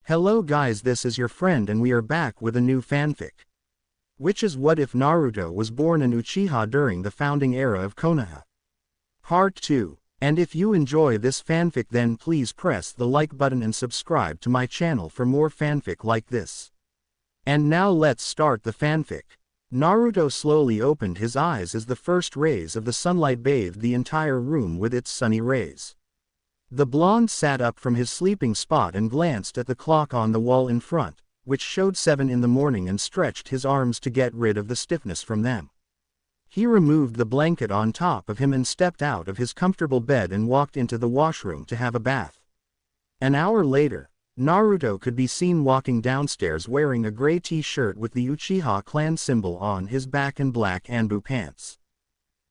Hello guys, this is your friend and we are back with a new fanfic. Which is what if Naruto was born an Uchiha during the founding era of Konoha? Part 2. And if you enjoy this fanfic then please press the like button and subscribe to my channel for more fanfic like this. And now let's start the fanfic. Naruto slowly opened his eyes as the first rays of the sunlight bathed the entire room with its sunny rays. The blonde sat up from his sleeping spot and glanced at the clock on the wall in front, which showed 7 in the morning, and stretched his arms to get rid of the stiffness from them. He removed the blanket on top of him and stepped out of his comfortable bed and walked into the washroom to have a bath. An hour later, Naruto could be seen walking downstairs wearing a gray t-shirt with the Uchiha clan symbol on his back and black Anbu pants.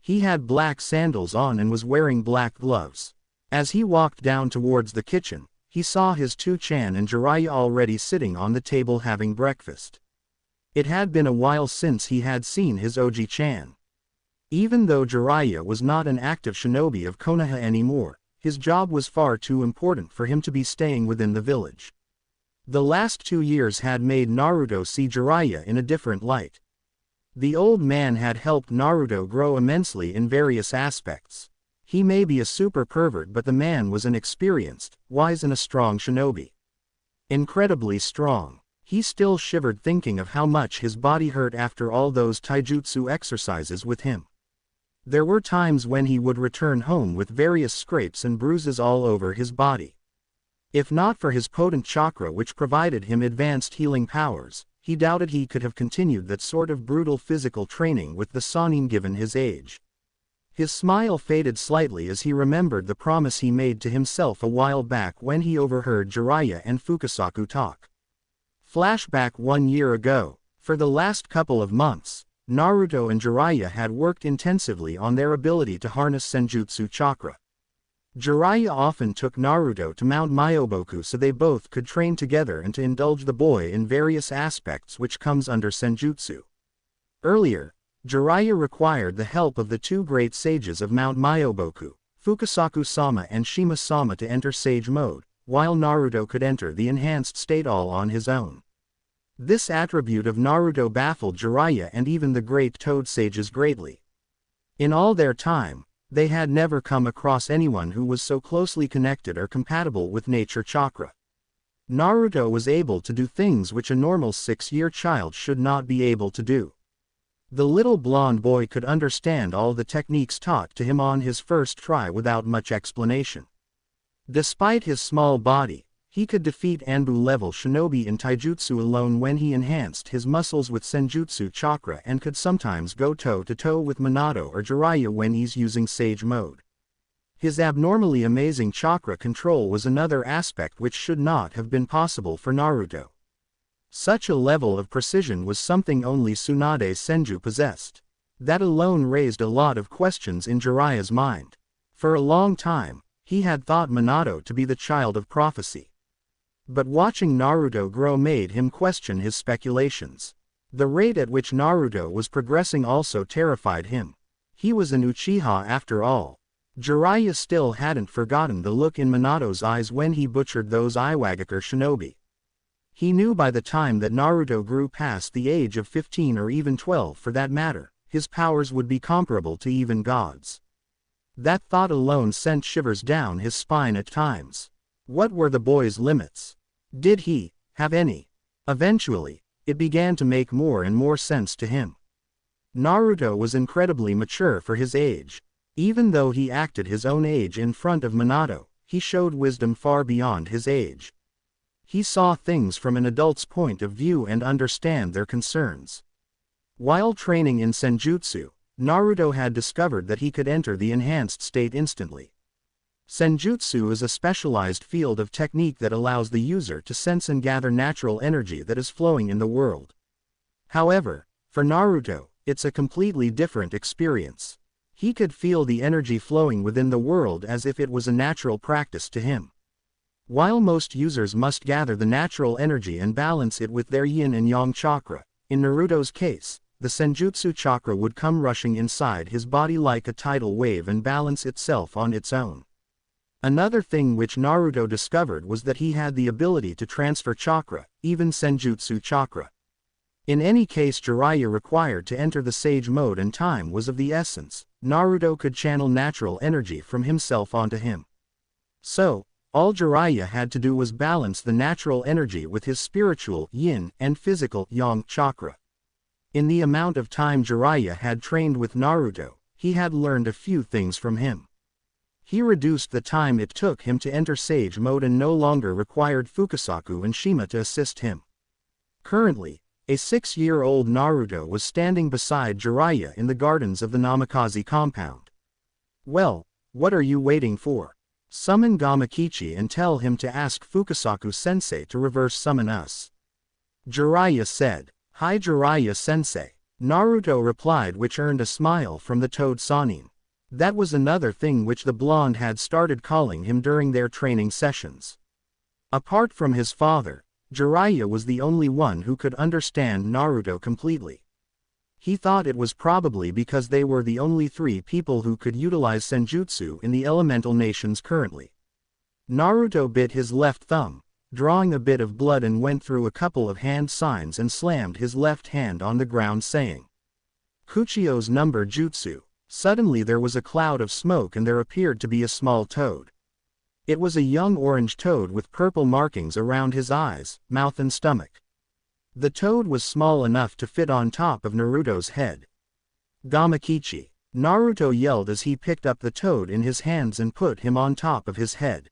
He had black sandals on and was wearing black gloves. As he walked down towards the kitchen, he saw his 2chan and Jiraiya already sitting on the table having breakfast. It had been a while since he had seen his Oji-chan. Even though Jiraiya was not an active shinobi of Konoha anymore, his job was far too important for him to be staying within the village. The last 2 years had made Naruto see Jiraiya in a different light. The old man had helped Naruto grow immensely in various aspects. He may be a super pervert, but the man was an experienced, wise and a strong shinobi. Incredibly strong. He still shivered thinking of how much his body hurt after all those taijutsu exercises with him. There were times when he would return home with various scrapes and bruises all over his body. If not for his potent chakra which provided him advanced healing powers, he doubted he could have continued that sort of brutal physical training with the Sannin given his age. His smile faded slightly as he remembered the promise he made to himself a while back when he overheard Jiraiya and Fukasaku talk. Flashback 1 year ago. For the last couple of months, Naruto and Jiraiya had worked intensively on their ability to harness Senjutsu chakra. Jiraiya often took Naruto to Mount Myoboku so they both could train together and to indulge the boy in various aspects which comes under Senjutsu. Earlier, Jiraiya required the help of the 2 great sages of Mount Myoboku, Fukasaku-sama and Shima-sama, to enter Sage Mode, while Naruto could enter the enhanced state all on his own. This attribute of Naruto baffled Jiraiya and even the great Toad sages greatly. In all their time, they had never come across anyone who was so closely connected or compatible with nature chakra. Naruto was able to do things which a normal 6-year child should not be able to do. The little blonde boy could understand all the techniques taught to him on his first try without much explanation. Despite his small body, he could defeat Anbu-level shinobi in taijutsu alone when he enhanced his muscles with Senjutsu chakra, and could sometimes go toe-to-toe with Minato or Jiraiya when he's using Sage Mode. His abnormally amazing chakra control was another aspect which should not have been possible for Naruto. Such a level of precision was something only Tsunade Senju possessed. That alone raised a lot of questions in Jiraiya's mind. For a long time, he had thought Minato to be the child of prophecy. But watching Naruto grow made him question his speculations. The rate at which Naruto was progressing also terrified him. He was an Uchiha after all. Jiraiya still hadn't forgotten the look in Minato's eyes when he butchered those Iwagakure shinobi. He knew by the time that Naruto grew past the age of 15 or even 12 for that matter, his powers would be comparable to even gods. That thought alone sent shivers down his spine at times. What were the boy's limits? Did he have any? Eventually, it began to make more and more sense to him. Naruto was incredibly mature for his age. Even though he acted his own age in front of Minato, he showed wisdom far beyond his age. He saw things from an adult's point of view and understand their concerns. While training in Senjutsu, Naruto had discovered that he could enter the enhanced state instantly. Senjutsu is a specialized field of technique that allows the user to sense and gather natural energy that is flowing in the world. However, for Naruto, it's a completely different experience. He could feel the energy flowing within the world as if it was a natural practice to him. While most users must gather the natural energy and balance it with their yin and yang chakra, in Naruto's case, the Senjutsu chakra would come rushing inside his body like a tidal wave and balance itself on its own. Another thing which Naruto discovered was that he had the ability to transfer chakra, even senjutsu chakra. In any case Jiraiya required to enter the sage mode and time was of the essence, Naruto could channel natural energy from himself onto him. So, all Jiraiya had to do was balance the natural energy with his spiritual yin and physical yang chakra. In the amount of time Jiraiya had trained with Naruto, he had learned a few things from him. He reduced the time it took him to enter sage mode and no longer required Fukasaku and Shima to assist him. Currently, a 6-year-old Naruto was standing beside Jiraiya in the gardens of the Namikaze compound. "Well, what are you waiting for? Summon Gamakichi and tell him to ask Fukasaku-sensei to reverse summon us," Jiraiya said. "Hi Jiraiya-sensei," Naruto replied, which earned a smile from the toad Sannin. That was another thing which the blonde had started calling him during their training sessions. Apart from his father, Jiraiya was the only one who could understand Naruto completely. He thought it was probably because they were the only 3 people who could utilize senjutsu in the elemental nations currently. Naruto bit his left thumb, drawing a bit of blood, and went through a couple of hand signs and slammed his left hand on the ground, saying, "Kuchio's number jutsu." Suddenly there was a cloud of smoke and there appeared to be a small toad. It was a young orange toad with purple markings around his eyes, mouth and stomach. The toad was small enough to fit on top of Naruto's head. "Gamakichi," Naruto yelled as he picked up the toad in his hands and put him on top of his head.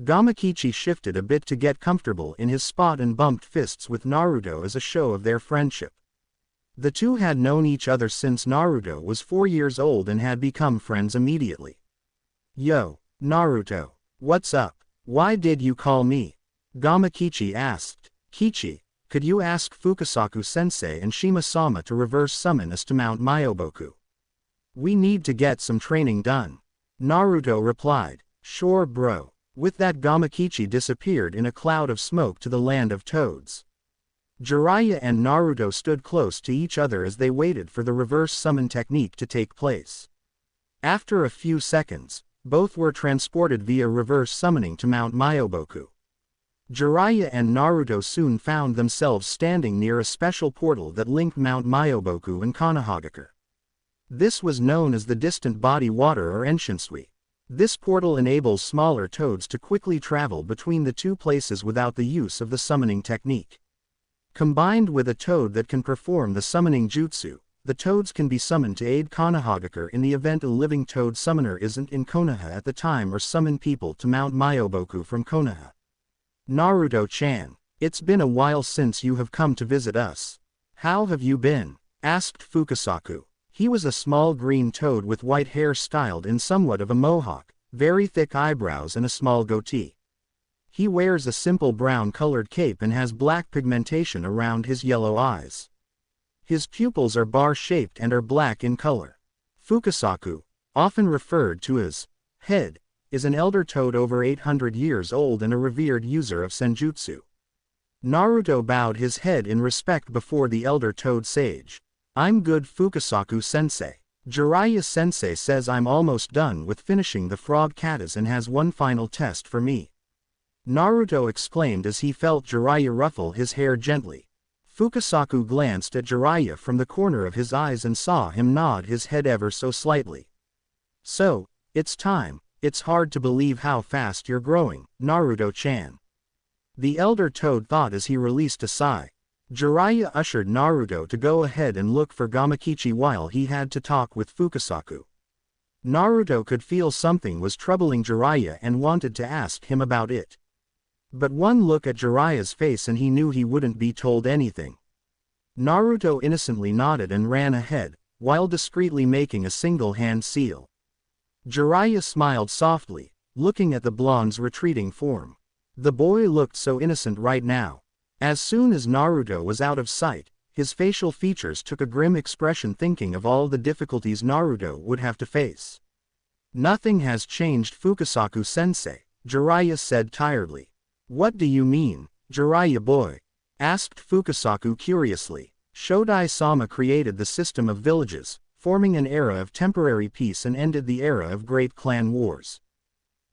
Gamakichi shifted a bit to get comfortable in his spot and bumped fists with Naruto as a show of their friendship. The two had known each other since Naruto was 4 years old and had become friends immediately. "Yo, Naruto, what's up? Why did you call me?" Gamakichi asked. "Kichi, could you ask Fukasaku-sensei and Shima-sama to reverse summon us to Mount Myoboku? We need to get some training done," Naruto replied. "Sure bro." With that Gamakichi disappeared in a cloud of smoke to the land of toads. Jiraiya and Naruto stood close to each other as they waited for the reverse summon technique to take place. After a few seconds, both were transported via reverse summoning to Mount Myoboku. Jiraiya and Naruto soon found themselves standing near a special portal that linked Mount Myoboku and Konohagakure. This was known as the Distant Body Water or Enshinsui. This portal enables smaller toads to quickly travel between the two places without the use of the summoning technique. Combined with a toad that can perform the summoning jutsu, the toads can be summoned to aid Konohagakure in the event a living toad summoner isn't in Konoha at the time, or summon people to Mount Myoboku from Konoha. "Naruto-chan, it's been a while since you have come to visit us. How have you been?" asked Fukasaku. He was a small green toad with white hair styled in somewhat of a mohawk, very thick eyebrows and a small goatee. He wears a simple brown-colored cape and has black pigmentation around his yellow eyes. His pupils are bar-shaped and are black in color. Fukasaku, often referred to as Head, is an elder toad over 800 years old and a revered user of senjutsu. Naruto bowed his head in respect before the elder toad sage. "I'm good Fukasaku-sensei. Jiraiya-sensei says I'm almost done with finishing the frog katas and has one final test for me," Naruto exclaimed as he felt Jiraiya ruffle his hair gently. Fukasaku glanced at Jiraiya from the corner of his eyes and saw him nod his head ever so slightly. "So, it's time. It's hard to believe how fast you're growing, Naruto-chan," the elder toad thought as he released a sigh. Jiraiya ushered Naruto to go ahead and look for Gamakichi while he had to talk with Fukasaku. Naruto could feel something was troubling Jiraiya and wanted to ask him about it. But one look at Jiraiya's face and he knew he wouldn't be told anything. Naruto innocently nodded and ran ahead, while discreetly making a single hand seal. Jiraiya smiled softly, looking at the blonde's retreating form. The boy looked so innocent right now. As soon as Naruto was out of sight, his facial features took a grim expression, thinking of all the difficulties Naruto would have to face. "Nothing has changed, Fukasaku-sensei," Jiraiya said tiredly. "What do you mean, Jiraiya boy?" asked Fukasaku curiously. "Shodai-sama created the system of villages, forming an era of temporary peace and ended the era of great clan wars.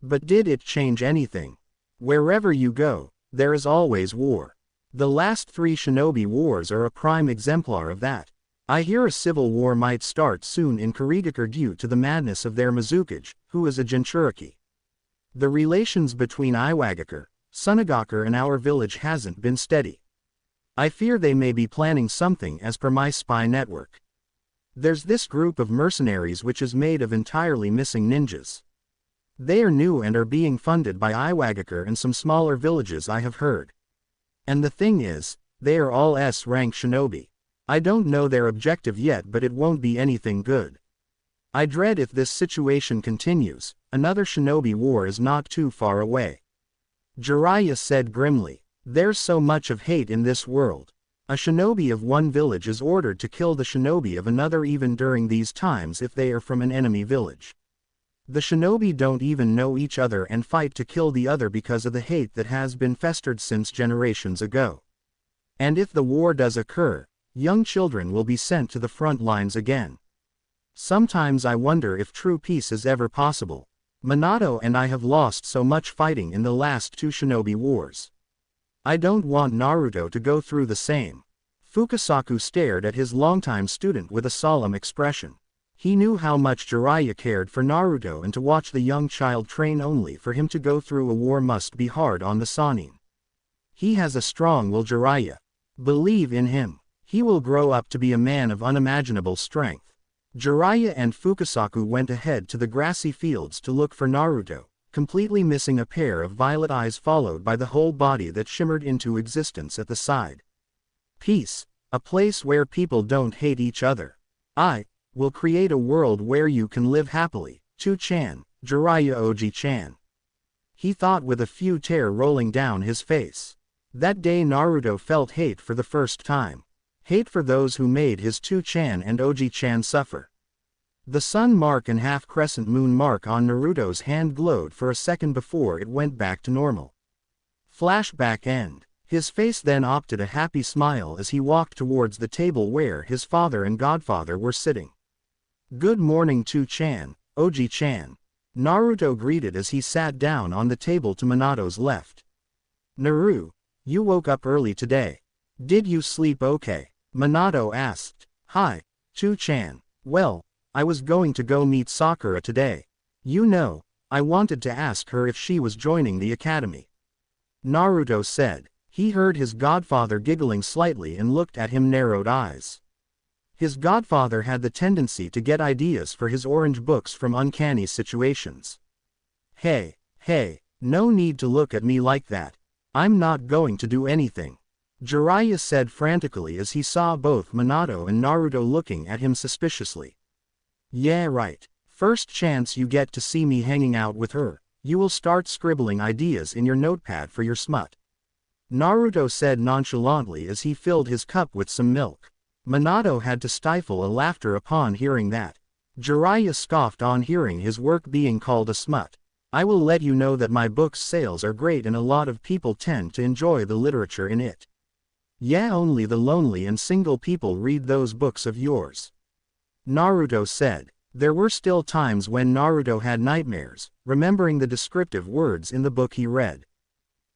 But did it change anything? Wherever you go, there is always war. The last 3 shinobi wars are a prime exemplar of that. I hear a civil war might start soon in Kurigakure due to the madness of their Mizukage, who is a Jinchuriki. The relations between Iwagakure, Sunagakure and our village hasn't been steady. I fear they may be planning something as per my spy network. There's this group of mercenaries which is made of entirely missing ninjas. They are new and are being funded by Iwagakure and some smaller villages I have heard. And the thing is, they are all S-rank shinobi. I don't know their objective yet, but it won't be anything good. I dread if this situation continues, another shinobi war is not too far away. Jiraiya said grimly, "There's so much of hate in this world. A shinobi of one village is ordered to kill the shinobi of another even during these times if they are from an enemy village. The shinobi don't even know each other and fight to kill the other because of the hate that has been festered since generations ago. And if the war does occur, young children will be sent to the front lines again. Sometimes I wonder if true peace is ever possible. Minato and I have lost so much fighting in the last 2 shinobi wars. I don't want Naruto to go through the same." Fukasaku stared at his longtime student with a solemn expression. He knew how much Jiraiya cared for Naruto, and to watch the young child train only for him to go through a war must be hard on the Sannin. He has a strong will, Jiraiya. Believe in him. He will grow up to be a man of unimaginable strength. Jiraiya and Fukasaku went ahead to the grassy fields to look for Naruto, completely missing a pair of violet eyes followed by the whole body that shimmered into existence at the side. Peace, a place where people don't hate each other. I will create a world where you can live happily, Chu-chan, Jiraiya Oji-chan. He thought with a few tears rolling down his face. That day Naruto felt hate for the first time. Hate for those who made his Chu-chan and Oji-chan suffer. The sun mark and half-crescent moon mark on Naruto's hand glowed for a second before it went back to normal. Flashback end. His face then opted a happy smile as he walked towards the table where his father and godfather were sitting. "Good morning, Chu-chan, Oji-chan," Naruto greeted as he sat down on the table to Minato's left. "Naru, you woke up early today. Did you sleep okay?" Minato asked. "Hi, Chu-chan. Well, I was going to go meet Sakura today. You know, I wanted to ask her if she was joining the academy," Naruto said. He heard his godfather giggling slightly and looked at him narrowed eyes. His godfather had the tendency to get ideas for his orange books from uncanny situations. Hey, no need to look at me like that. I'm not going to do anything," Jiraiya said frantically as he saw both Minato and Naruto looking at him suspiciously. "Yeah, right. First chance you get to see me hanging out with her, you will start scribbling ideas in your notepad for your smut," Naruto said nonchalantly as he filled his cup with some milk. Minato had to stifle a laughter upon hearing that. Jiraiya scoffed on hearing his work being called a smut. "I will let you know that my book's sales are great and a lot of people tend to enjoy the literature in it. Yeah, only the lonely and single people read those books of yours," Naruto said. There were still times when Naruto had nightmares, remembering the descriptive words in the book he read.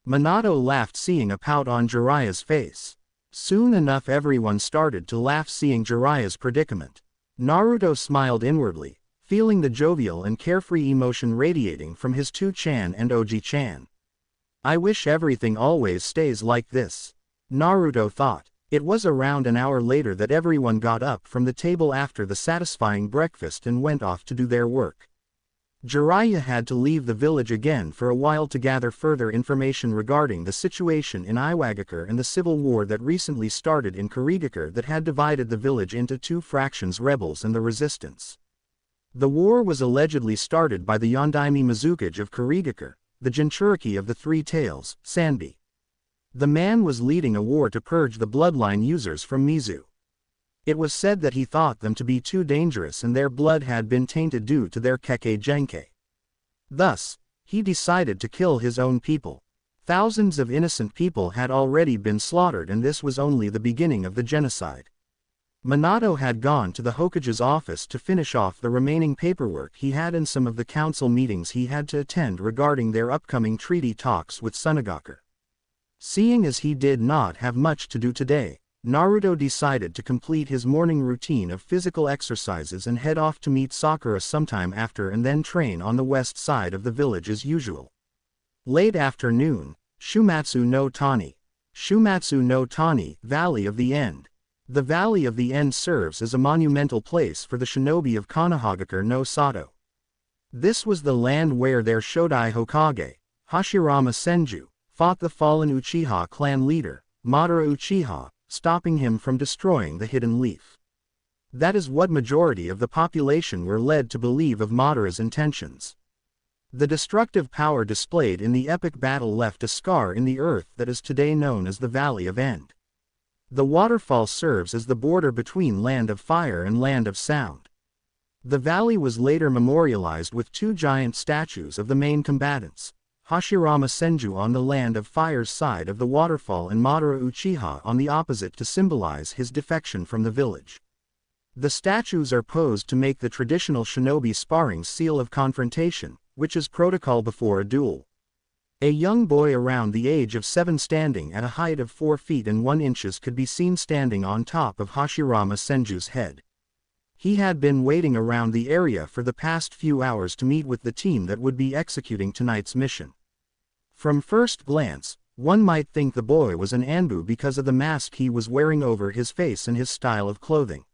Minato laughed seeing a pout on Jiraiya's face. Soon enough everyone started to laugh seeing Jiraiya's predicament. Naruto smiled inwardly, feeling the jovial and carefree emotion radiating from his Chu-chan and Oji-chan. "I wish everything always stays like this," Naruto thought. It was around an hour later that everyone got up from the table after the satisfying breakfast and went off to do their work. Jiraiya had to leave the village again for a while to gather further information regarding the situation in Iwagakure and the civil war that recently started in Kurigakure that had divided the village into 2 fractions, rebels and the resistance. The war was allegedly started by the Yondaime Mizukage of Kurigakure, the Jinchuriki of the 3 Tails, Sanbi. The man was leading a war to purge the bloodline users from Mizu. It was said that he thought them to be too dangerous and their blood had been tainted due to their Kekkei Genkei. Thus, he decided to kill his own people. Thousands of innocent people had already been slaughtered and this was only the beginning of the genocide. Minato had gone to the Hokage's office to finish off the remaining paperwork he had in some of the council meetings he had to attend regarding their upcoming treaty talks with Sunagaku. Seeing as he did not have much to do today, Naruto decided to complete his morning routine of physical exercises and head off to meet Sakura sometime after and then train on the west side of the village as usual. Late afternoon, Shumatsu no Tani. Shumatsu no Tani, Valley of the End. The Valley of the End serves as a monumental place for the shinobi of Konohagakure no Sato. This was the land where their Shodai Hokage, Hashirama Senju, fought the fallen Uchiha clan leader, Madara Uchiha, stopping him from destroying the Hidden Leaf. That is what majority of the population were led to believe of Madara's intentions. The destructive power displayed in the epic battle left a scar in the earth that is today known as the Valley of End. The waterfall serves as the border between Land of Fire and Land of Sound. The valley was later memorialized with two giant statues of the main combatants, Hashirama Senju on the Land of Fire's side of the waterfall and Madara Uchiha on the opposite to symbolize his defection from the village. The statues are posed to make the traditional shinobi sparring seal of confrontation, which is protocol before a duel. A young boy around the age of 7 standing at a height of 4 feet and 1 inches could be seen standing on top of Hashirama Senju's head. He had been waiting around the area for the past few hours to meet with the team that would be executing tonight's mission. From first glance, one might think the boy was an Anbu because of the mask he was wearing over his face and his style of clothing.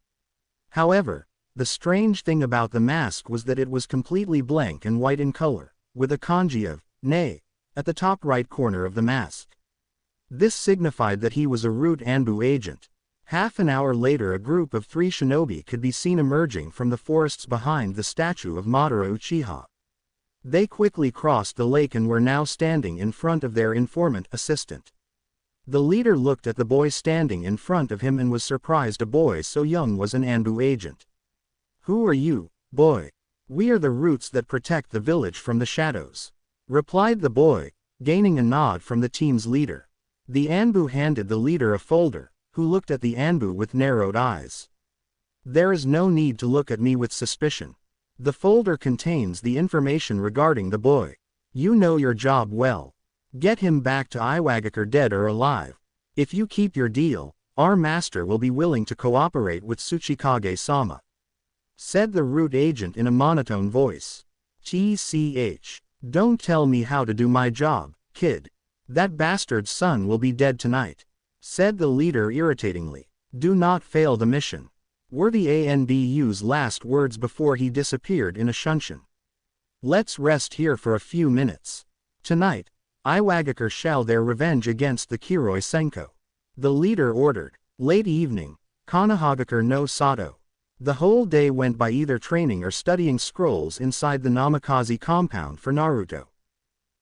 However, the strange thing about the mask was that it was completely blank and white in color, with a kanji of "ne" at the top right corner of the mask. This signified that he was a root Anbu agent. Half an hour later, a group of 3 shinobi could be seen emerging from the forests behind the statue of Madara Uchiha. They quickly crossed the lake and were now standing in front of their informant assistant. The leader looked at the boy standing in front of him and was surprised a boy so young was an Anbu agent. "Who are you, boy?" "We are the roots that protect the village from the shadows," replied the boy, gaining a nod from the team's leader. The Anbu handed the leader a folder, who looked at the Anbu with narrowed eyes. "There is no need to look at me with suspicion. The folder contains the information regarding the boy. You know your job well. Get him back to Iwagakure dead or alive. If you keep your deal, our master will be willing to cooperate with Tsuchikage-sama," said the root agent in a monotone voice. "TCH. Don't tell me how to do my job, kid. That bastard's son will be dead tonight," said the leader irritatingly. "Do not fail the mission," were the Anbu's last words before he disappeared in a shunshin. "Let's rest here for a few minutes. Tonight, Iwagakure shall their revenge against the Kiroi Senko," the leader ordered. Late evening, Konohagakure no Sato. The whole day went by either training or studying scrolls inside the Namikaze compound for Naruto.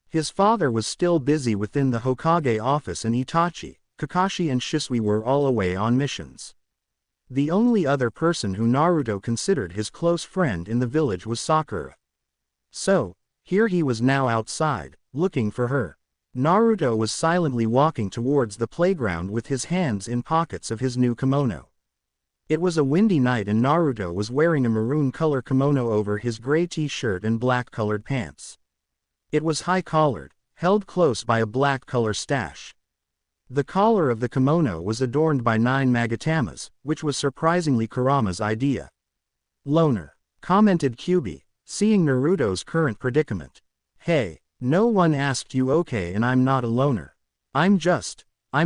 His father was still busy within the Hokage office and Itachi, Kakashi and Shisui were all away on missions. The only other person who Naruto considered his close friend in the village was Sakura. So, here he was now outside, looking for her. Naruto was silently walking towards the playground with his hands in pockets of his new kimono. It was a windy night and Naruto was wearing a maroon color kimono over his gray t-shirt and black colored pants. It was high-collared, held close by a black color stash. The collar of the kimono was adorned by 9 magatamas, which was surprisingly Kurama's idea. "Loner," commented Kyubi, seeing Naruto's current predicament. "Hey, no one asked you okay, and I'm not a loner. I'm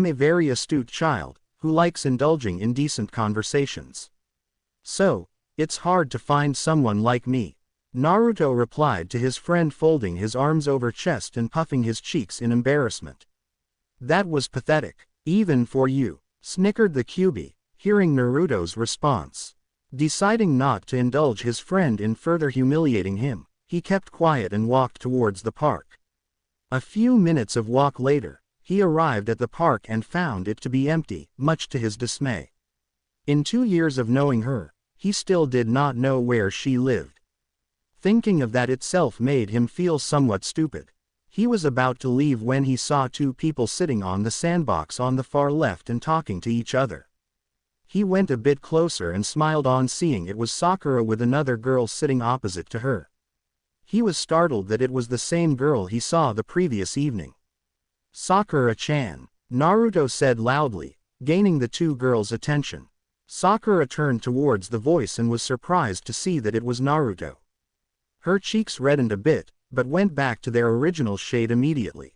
a very astute child, who likes indulging in decent conversations. So, it's hard to find someone like me," Naruto replied to his friend, folding his arms over chest and puffing his cheeks in embarrassment. "That was pathetic, even for you," snickered the Kyubi, hearing Naruto's response. Deciding not to indulge his friend in further humiliating him, he kept quiet and walked towards the park. A few minutes of walk later, he arrived at the park and found it to be empty, much to his dismay. In 2 years of knowing her, he still did not know where she lived. Thinking of that itself made him feel somewhat stupid. He was about to leave when he saw 2 people sitting on the sandbox on the far left and talking to each other. He went a bit closer and smiled on seeing it was Sakura with another girl sitting opposite to her. He was startled that it was the same girl he saw the previous evening. "Sakura-chan," Naruto said loudly, gaining the two girls' attention. Sakura turned towards the voice and was surprised to see that it was Naruto. Her cheeks reddened a bit, but went back to their original shade immediately.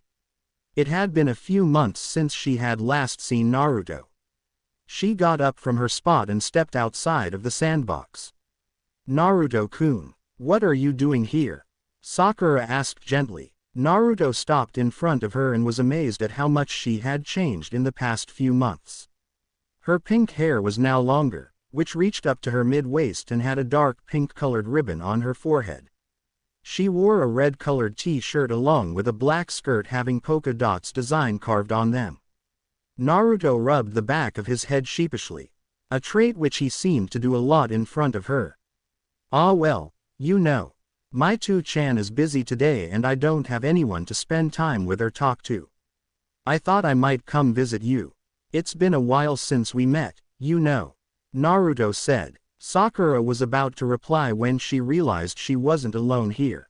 It had been a few months since she had last seen Naruto. She got up from her spot and stepped outside of the sandbox. "Naruto-kun, what are you doing here?" Sakura asked gently. Naruto stopped in front of her and was amazed at how much she had changed in the past few months. Her pink hair was now longer, which reached up to her mid-waist and had a dark pink-colored ribbon on her forehead. She wore a red-colored t-shirt along with a black skirt having polka dots design carved on them. Naruto rubbed the back of his head sheepishly, a trait which he seemed to do a lot in front of her. "Ah well, you know. My 2-chan is busy today and I don't have anyone to spend time with or talk to. I thought I might come visit you. It's been a while since we met, you know," Naruto said. Sakura was about to reply when she realized she wasn't alone here.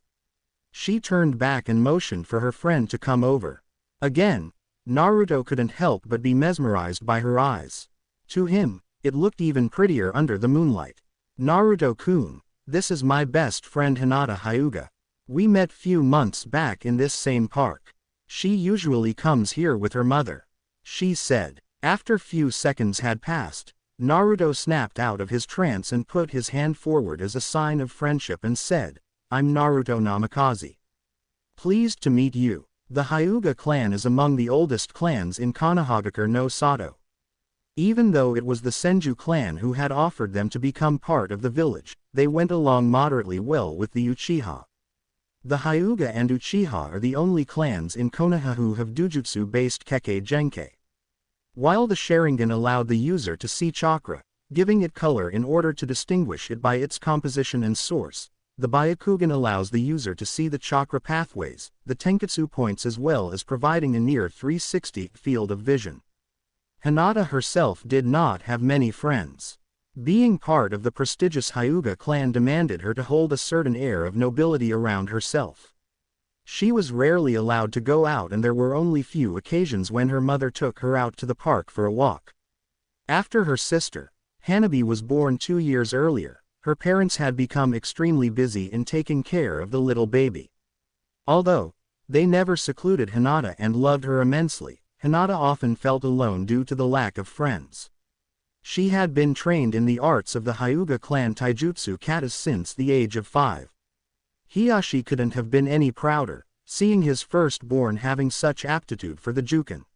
She turned back and motioned for her friend to come over. Again, Naruto couldn't help but be mesmerized by her eyes. To him, it looked even prettier under the moonlight. "Naruto-kun, this is my best friend Hinata Hyuga. We met few months back in this same park. She usually comes here with her mother," she said. After few seconds had passed, Naruto snapped out of his trance and put his hand forward as a sign of friendship and said, "I'm Naruto Namikaze. Pleased to meet you." The Hyuga clan is among the oldest clans in Konohagakure no Sato. Even though it was the Senju clan who had offered them to become part of the village, they went along moderately well with the Uchiha. The Hyuga and Uchiha are the only clans in Konoha who have Dujutsu-based Kekkei Genkei. While the Sharingan allowed the user to see chakra, giving it color in order to distinguish it by its composition and source, the Byakugan allows the user to see the chakra pathways, the Tenketsu points as well as providing a near 360 field of vision. Hinata herself did not have many friends. Being part of the prestigious Hyuga clan demanded her to hold a certain air of nobility around herself. She was rarely allowed to go out and there were only few occasions when her mother took her out to the park for a walk. After her sister, Hanabi was born 2 years earlier, her parents had become extremely busy in taking care of the little baby. Although they never secluded Hinata and loved her immensely, Hinata often felt alone due to the lack of friends. She had been trained in the arts of the Hyuga clan taijutsu katas since the age of 5. Hiyashi couldn't have been any prouder, seeing his firstborn having such aptitude for the Juken.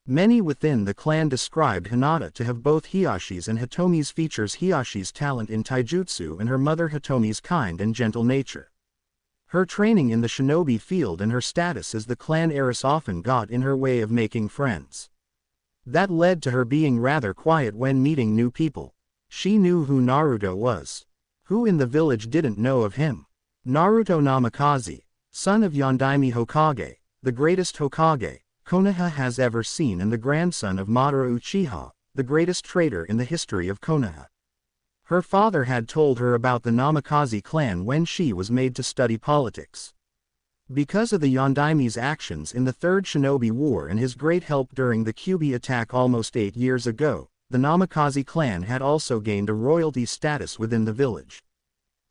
Many within the clan described Hinata to have both Hiyashi's and Hitomi's features, Hiyashi's talent in taijutsu and her mother Hitomi's kind and gentle nature. Her training in the shinobi field and her status as the clan heiress often got in her way of making friends. That led to her being rather quiet when meeting new people. She knew who Naruto was. Who in the village didn't know of him? Naruto Namikaze, son of Yondaime Hokage, the greatest Hokage Konoha has ever seen and the grandson of Madara Uchiha, the greatest traitor in the history of Konoha. Her father had told her about the Namikaze clan when she was made to study politics. Because of the Yondaime's actions in the Third Shinobi War and his great help during the Kyuubi attack almost 8 years ago, the Namikaze clan had also gained a royalty status within the village.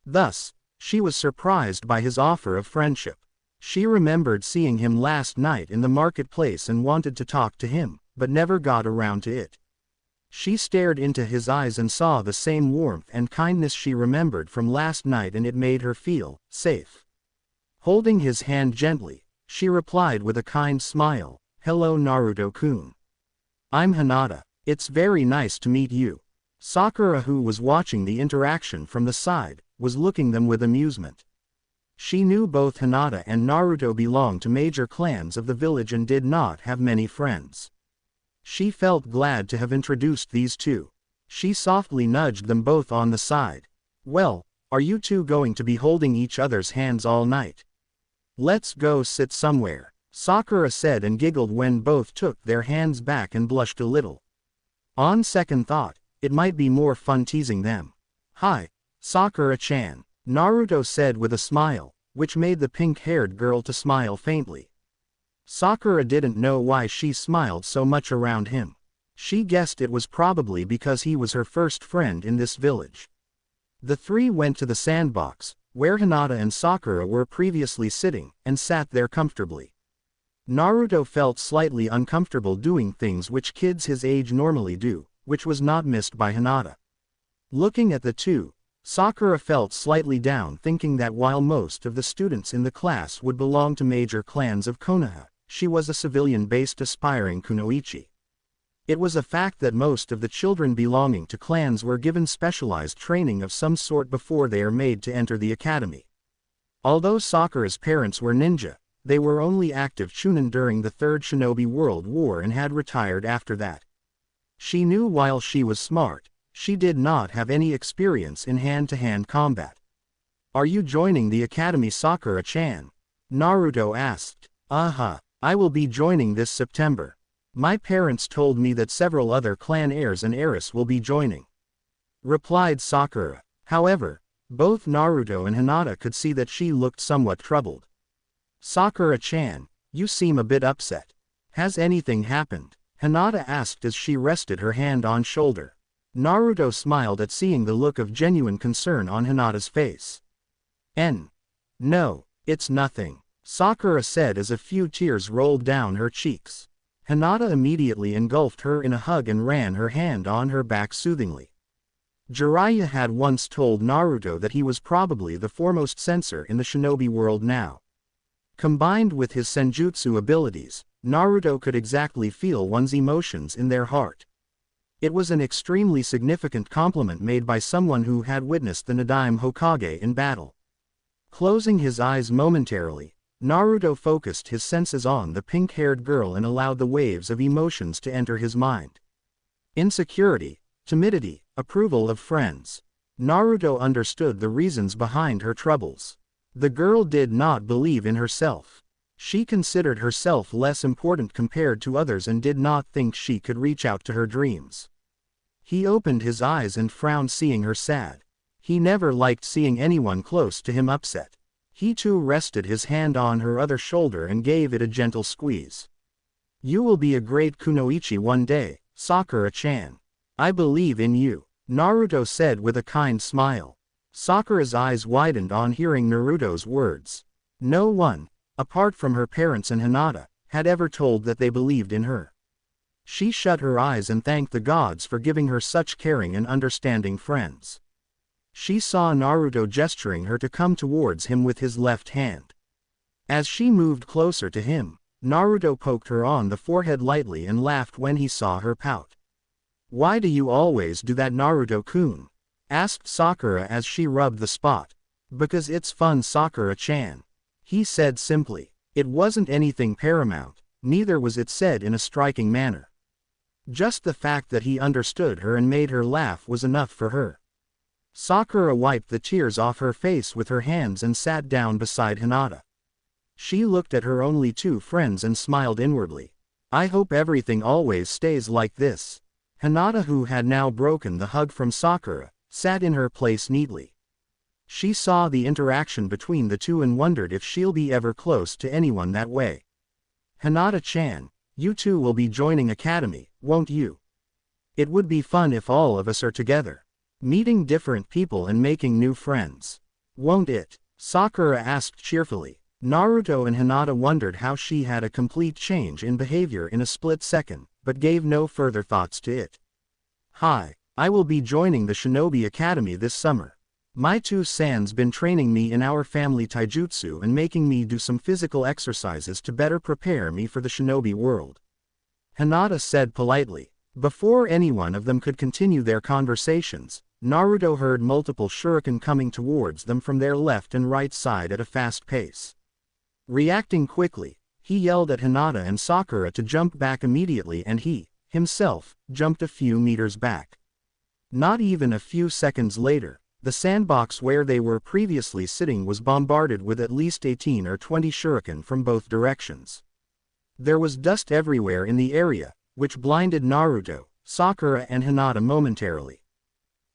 Thus, she was surprised by his offer of friendship. She remembered seeing him last night in the marketplace and wanted to talk to him, but never got around to it. She stared into his eyes and saw the same warmth and kindness she remembered from last night and it made her feel safe. Holding his hand gently, she replied with a kind smile, "Hello Naruto-kun. I'm Hinata. It's very nice to meet you." Sakura, who was watching the interaction from the side, was looking them with amusement. She knew both Hinata and Naruto belonged to major clans of the village and did not have many friends. She felt glad to have introduced these two. She softly nudged them both on the side. "Well, are you two going to be holding each other's hands all night? Let's go sit somewhere," Sakura said and giggled when both took their hands back and blushed a little. On second thought, It might be more fun teasing them. Hi, Sakura-chan, Naruto said with a smile, which made the pink-haired girl to smile faintly. Sakura didn't know why she smiled so much around him. She guessed it was probably because he was her first friend in this village. The three went to the sandbox, where Hinata and Sakura were previously sitting, and sat there comfortably. Naruto felt slightly uncomfortable doing things which kids his age normally do, which was not missed by Hinata. Looking at the two, Sakura felt slightly down, thinking that while most of the students in the class would belong to major clans of Konoha, she was a civilian-based aspiring kunoichi. It was a fact that most of the children belonging to clans were given specialized training of some sort before they are made to enter the academy. Although Sakura's parents were ninja, they were only active chunin during the Third Shinobi World War and had retired after that. She knew while she was smart, she did not have any experience in hand-to-hand combat. "Are you joining the academy, Sakura-chan?" Naruto asked. I will be joining this September. My parents told me that several other clan heirs and heiress will be joining," replied Sakura. However, both Naruto and Hinata could see that she looked somewhat troubled. "Sakura-chan, you seem a bit upset. Has anything happened?" Hinata asked as she rested her hand on shoulder. Naruto smiled at seeing the look of genuine concern on Hinata's face. No, it's nothing," Sakura said as a few tears rolled down her cheeks. Hinata immediately engulfed her in a hug and ran her hand on her back soothingly. Jiraiya had once told Naruto that he was probably the foremost censor in the shinobi world now. Combined with his senjutsu abilities, Naruto could exactly feel one's emotions in their heart. It was an extremely significant compliment made by someone who had witnessed the Nadaime Hokage in battle. Closing his eyes momentarily, Naruto focused his senses on the pink-haired girl and allowed the waves of emotions to enter his mind. Insecurity, timidity, approval of friends. Naruto understood the reasons behind her troubles. The girl did not believe in herself. She considered herself less important compared to others and did not think she could reach out to her dreams. He opened his eyes and frowned seeing her sad. He never liked seeing anyone close to him upset. He too rested his hand on her other shoulder and gave it a gentle squeeze. "You will be a great kunoichi one day, Sakura-chan. I believe in you," Naruto said with a kind smile. Sakura's eyes widened on hearing Naruto's words. No one, apart from her parents and Hinata, had ever told that they believed in her. She shut her eyes and thanked the gods for giving her such caring and understanding friends. She saw Naruto gesturing her to come towards him with his left hand. As she moved closer to him, Naruto poked her on the forehead lightly and laughed when he saw her pout. "Why do you always do that, Naruto-kun?" asked Sakura as she rubbed the spot. "Because it's fun, Sakura-chan," he said simply. It wasn't anything paramount, neither was it said in a striking manner. Just the fact that he understood her and made her laugh was enough for her. Sakura wiped the tears off her face with her hands and sat down beside Hinata. She looked at her only two friends and smiled inwardly. "I hope everything always stays like this." Hinata, who had now broken the hug from Sakura, sat in her place neatly. She saw the interaction between the two and wondered if she'll be ever close to anyone that way. "Hinata-chan, you two will be joining academy, won't you? It would be fun if all of us are together. Meeting different people and making new friends. Won't it?" Sakura asked cheerfully. Naruto and Hinata wondered how she had a complete change in behavior in a split second, but gave no further thoughts to it. "Hi, I will be joining the Shinobi Academy this summer. My two-san's been training me in our family taijutsu and making me do some physical exercises to better prepare me for the shinobi world," Hinata said politely. Before any one of them could continue their conversations, Naruto heard multiple shuriken coming towards them from their left and right side at a fast pace. Reacting quickly, he yelled at Hinata and Sakura to jump back immediately, and he, himself, jumped a few meters back. Not even a few seconds later, the sandbox where they were previously sitting was bombarded with at least 18 or 20 shuriken from both directions. There was dust everywhere in the area, which blinded Naruto, Sakura and Hinata momentarily.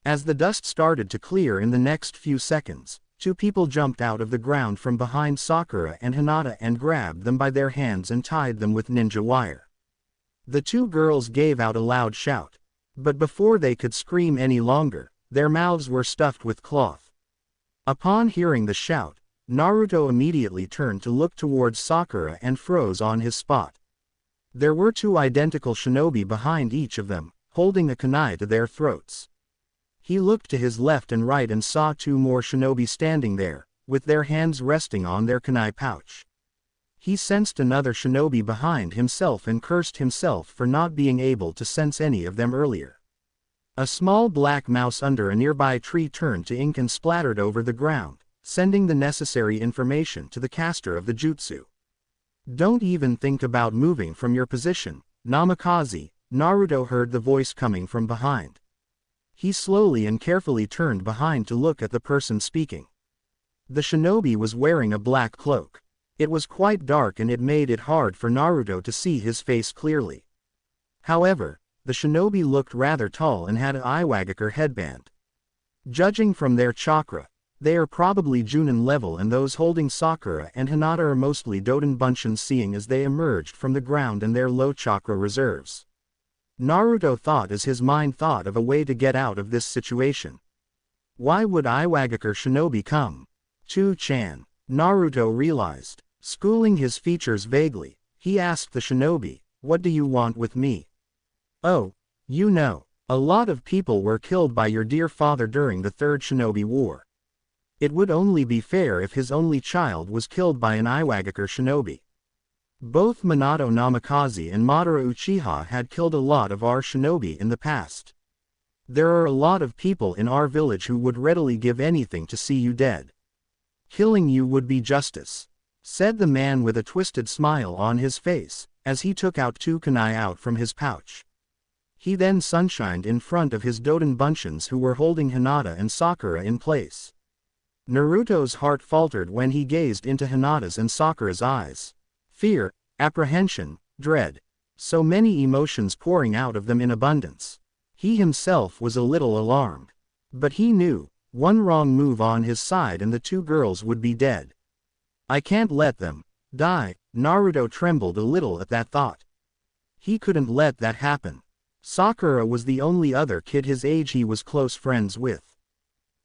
As the dust started to clear in the next few seconds, two people jumped out of the ground from behind Sakura and Hinata and grabbed them by their hands and tied them with ninja wire. The two girls gave out a loud shout. But before they could scream any longer, their mouths were stuffed with cloth. Upon hearing the shout, Naruto immediately turned to look towards Sakura and froze on his spot. There were two identical shinobi behind each of them, holding a kunai to their throats. He looked to his left and right and saw two more shinobi standing there, with their hands resting on their kunai pouch. He sensed another shinobi behind himself and cursed himself for not being able to sense any of them earlier. A small black mouse under a nearby tree turned to ink and splattered over the ground, sending the necessary information to the caster of the jutsu. "Don't even think about moving from your position, Namikaze," Naruto heard the voice coming from behind. He slowly and carefully turned behind to look at the person speaking. The shinobi was wearing a black cloak. It was quite dark and it made it hard for Naruto to see his face clearly. However, the shinobi looked rather tall and had an Iwagakure headband. Judging from their chakra, they are probably Junin level, and those holding Sakura and Hinata are mostly Doden Bunshin, seeing as they emerged from the ground and their low chakra reserves. Naruto thought as his mind thought of a way to get out of this situation. Why would Iwagakure shinobi come? Chu-chan, Naruto realized. Schooling his features vaguely, he asked the shinobi, "What do you want with me?" "Oh, you know, a lot of people were killed by your dear father during the Third Shinobi War. It would only be fair if his only child was killed by an Iwagakure shinobi. Both Minato Namikaze and Madara Uchiha had killed a lot of our shinobi in the past. There are a lot of people in our village who would readily give anything to see you dead. Killing you would be justice," said the man with a twisted smile on his face, as he took out two kunai out from his pouch. He then sunshined in front of his Doden Bunshins who were holding Hinata and Sakura in place. Naruto's heart faltered when he gazed into Hinata's and Sakura's eyes. Fear, apprehension, dread. So many emotions pouring out of them in abundance. He himself was a little alarmed. But he knew, one wrong move on his side and the two girls would be dead. "I can't let them die." Naruto trembled a little at that thought. He couldn't let that happen. Sakura was the only other kid his age he was close friends with.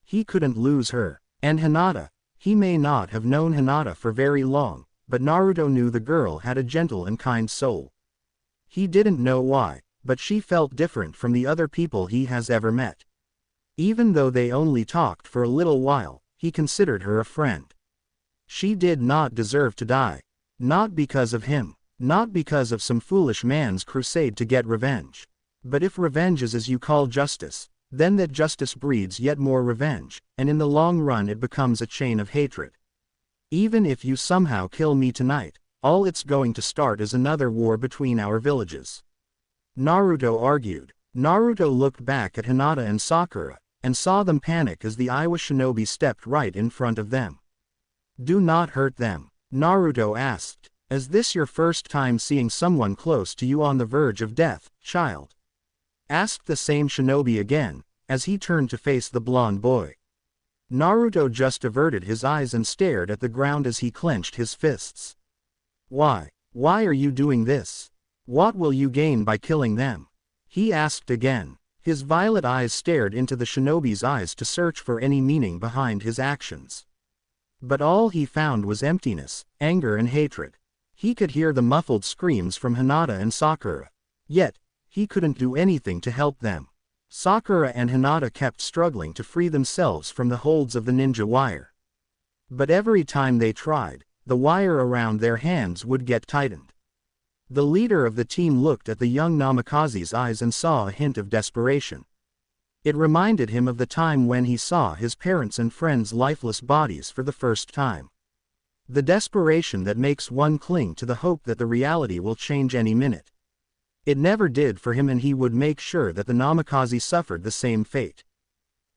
He couldn't lose her. And Hinata, he may not have known Hinata for very long, but Naruto knew the girl had a gentle and kind soul. He didn't know why, but she felt different from the other people he has ever met. Even though they only talked for a little while, he considered her a friend. She did not deserve to die. Not because of him, not because of some foolish man's crusade to get revenge. But if revenge is as you call justice, then that justice breeds yet more revenge, and in the long run it becomes a chain of hatred. Even if you somehow kill me tonight, all it's going to start is another war between our villages," Naruto argued. Naruto looked back at Hinata and Sakura, and saw them panic as the Iwa shinobi stepped right in front of them. "Do not hurt them," Naruto asked. "Is this your first time seeing someone close to you on the verge of death, child?" asked the same shinobi again, as he turned to face the blonde boy. Naruto just averted his eyes and stared at the ground as he clenched his fists. Why are you doing this? What will you gain by killing them?" he asked again. His violet eyes stared into the shinobi's eyes to search for any meaning behind his actions. But all he found was emptiness, anger and hatred. He could hear the muffled screams from Hinata and Sakura. Yet, he couldn't do anything to help them. Sakura and Hinata kept struggling to free themselves from the holds of the ninja wire. But every time they tried, the wire around their hands would get tightened. The leader of the team looked at the young Namikaze's eyes and saw a hint of desperation. It reminded him of the time when he saw his parents' and friends' lifeless bodies for the first time. The desperation that makes one cling to the hope that the reality will change any minute. It never did for him, and he would make sure that the Namikaze suffered the same fate.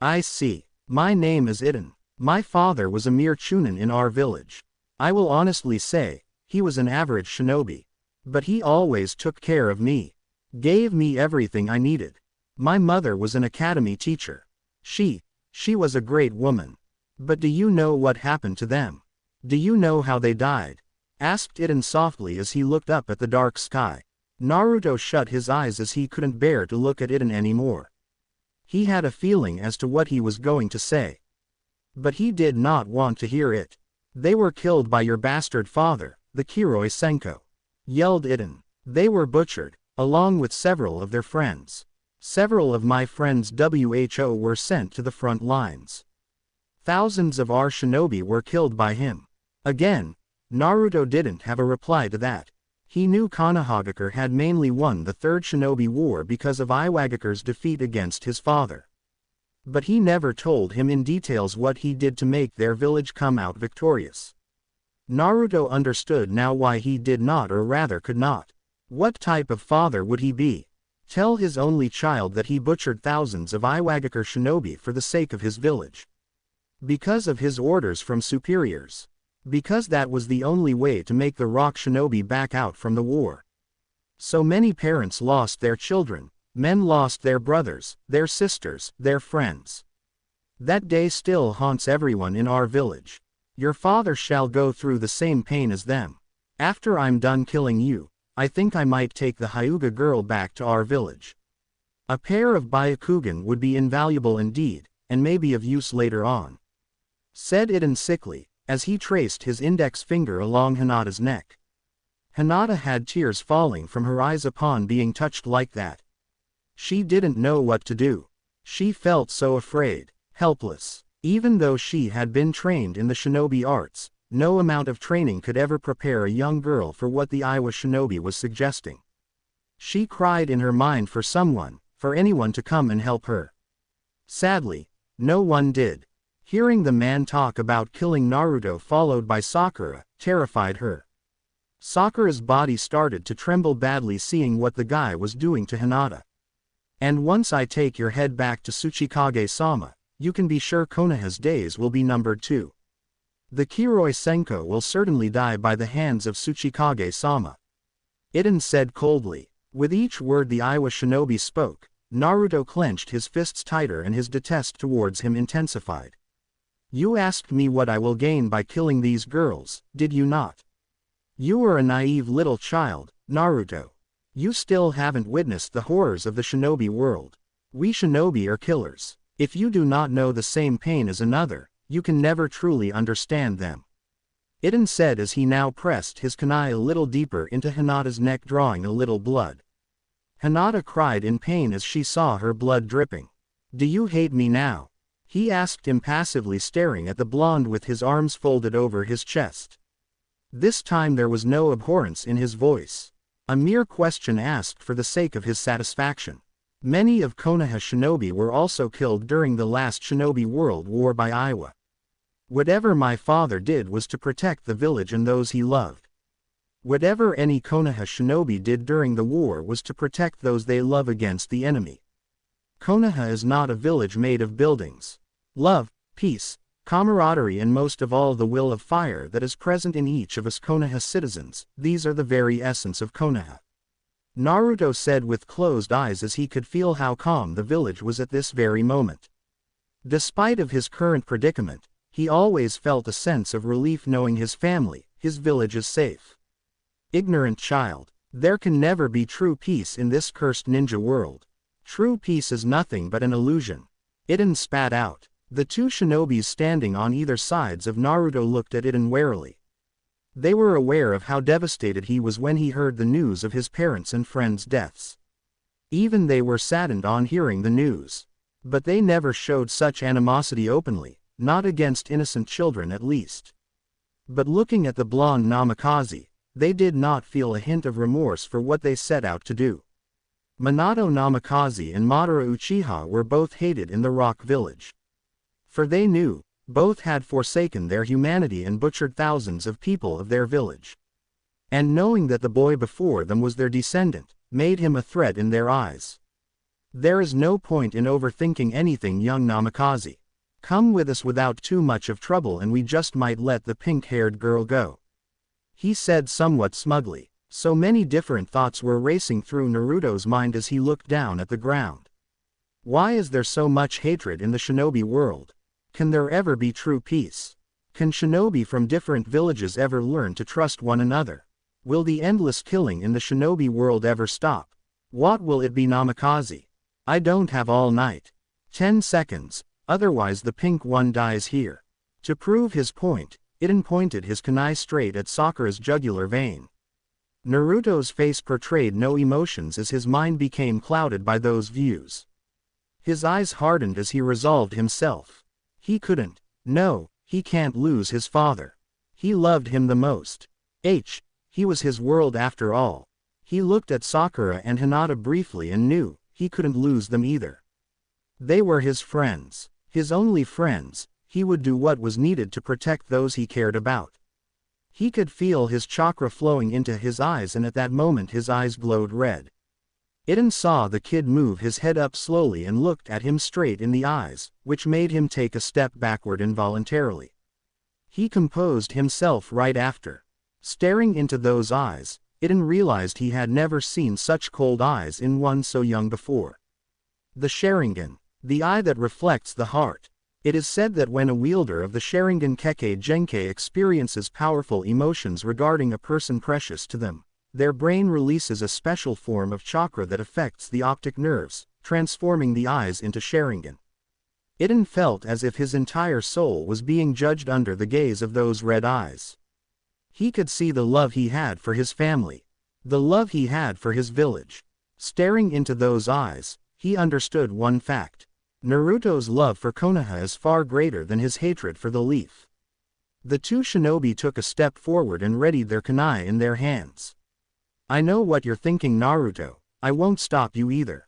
"I see. My name is Iden. My father was a mere chunin in our village. I will honestly say, he was an average shinobi. But he always took care of me. Gave me everything I needed. My mother was an academy teacher. She was a great woman. But do you know what happened to them? Do you know how they died? Asked Iden softly as he looked up at the dark sky. Naruto shut his eyes as he couldn't bear to look at Iden anymore. He had a feeling as to what he was going to say. But he did not want to hear it. They were killed by your bastard father, the Kiroi Senko. Yelled Iden. They were butchered, along with several of their friends. Several of my friends WHO were sent to the front lines. Thousands of our shinobi were killed by him. Again, Naruto didn't have a reply to that. He knew Konohagakure had mainly won the Third Shinobi War because of Iwagakure's defeat against his father. But he never told him in details what he did to make their village come out victorious. Naruto understood now why he did not, or rather could not. What type of father would he be? Tell his only child that he butchered thousands of Iwagakure shinobi for the sake of his village. Because of his orders from superiors. Because that was the only way to make the rock shinobi back out from the war. So many parents lost their children, men lost their brothers, their sisters, their friends. That day still haunts everyone in our village. Your father shall go through the same pain as them. After I'm done killing you, I think I might take the Hyuga girl back to our village. A pair of Byakugan would be invaluable indeed, and may be of use later on. Said Iden sickly, as he traced his index finger along Hinata's neck. Hinata had tears falling from her eyes upon being touched like that. She didn't know what to do. She felt so afraid, helpless. Even though she had been trained in the shinobi arts, no amount of training could ever prepare a young girl for what the Iwa shinobi was suggesting. She cried in her mind for someone, for anyone to come and help her. Sadly, no one did. Hearing the man talk about killing Naruto followed by Sakura, terrified her. Sakura's body started to tremble badly seeing what the guy was doing to Hinata. And once I take your head back to Tsuchikage-sama, you can be sure Konoha's days will be numbered too. The Kiroi Senko will certainly die by the hands of Tsuchikage-sama. Iden said coldly. With each word the Iwa shinobi spoke, Naruto clenched his fists tighter and his detest towards him intensified. You asked me what I will gain by killing these girls, did you not? You are a naive little child, Naruto. You still haven't witnessed the horrors of the shinobi world. We shinobi are killers. If you do not know the same pain as another, you can never truly understand them. Iden said as he now pressed his kunai a little deeper into Hinata's neck, drawing a little blood. Hinata cried in pain as she saw her blood dripping. Do you hate me now? He asked impassively, staring at the blonde with his arms folded over his chest. This time there was no abhorrence in his voice. A mere question asked for the sake of his satisfaction. Many of Konoha shinobi were also killed during the last shinobi world war by Iwa. Whatever my father did was to protect the village and those he loved. Whatever any Konoha shinobi did during the war was to protect those they love against the enemy. Konoha is not a village made of buildings. Love, peace, camaraderie, and most of all the will of fire that is present in each of us Konoha citizens, these are the very essence of Konoha. Naruto said with closed eyes as he could feel how calm the village was at this very moment. Despite of his current predicament, he always felt a sense of relief knowing his family, his village is safe. Ignorant child, there can never be true peace in this cursed ninja world. True peace is nothing but an illusion. Iden spat out. The two shinobis standing on either sides of Naruto looked at Iden warily. They were aware of how devastated he was when he heard the news of his parents' and friends' deaths. Even they were saddened on hearing the news. But they never showed such animosity openly, not against innocent children at least. But looking at the blonde Namikaze, they did not feel a hint of remorse for what they set out to do. Minato Namikaze and Madara Uchiha were both hated in the Rock Village. For they knew, both had forsaken their humanity and butchered thousands of people of their village. And knowing that the boy before them was their descendant, made him a threat in their eyes. There is no point in overthinking anything, young Namikaze. Come with us without too much of trouble and we just might let the pink-haired girl go. He said somewhat smugly. So many different thoughts were racing through Naruto's mind as he looked down at the ground. Why is there so much hatred in the shinobi world? Can there ever be true peace? Can shinobi from different villages ever learn to trust one another? Will the endless killing in the shinobi world ever stop? What will it be, Namikaze? I don't have all night. 10 seconds, otherwise the pink one dies here. To prove his point, Iden pointed his kunai straight at Sakura's jugular vein. Naruto's face portrayed no emotions as his mind became clouded by those views. His eyes hardened as he resolved himself. He couldn't, no, he can't lose his father. He loved him the most. He was his world after all. He looked at Sakura and Hinata briefly and knew he couldn't lose them either. They were his friends, his only friends. He would do what was needed to protect those he cared about. He could feel his chakra flowing into his eyes, and at that moment his eyes glowed red. Iden saw the kid move his head up slowly and looked at him straight in the eyes, which made him take a step backward involuntarily. He composed himself right after. Staring into those eyes, Iden realized he had never seen such cold eyes in one so young before. The Sharingan, the eye that reflects the heart. It is said that when a wielder of the Sharingan Kekkei Genkei experiences powerful emotions regarding a person precious to them, their brain releases a special form of chakra that affects the optic nerves, transforming the eyes into Sharingan. Iden felt as if his entire soul was being judged under the gaze of those red eyes. He could see the love he had for his family, the love he had for his village. Staring into those eyes, he understood one fact. Naruto's love for Konoha is far greater than his hatred for the leaf. The two shinobi took a step forward and readied their kunai in their hands. I know what you're thinking, Naruto. I won't stop you either.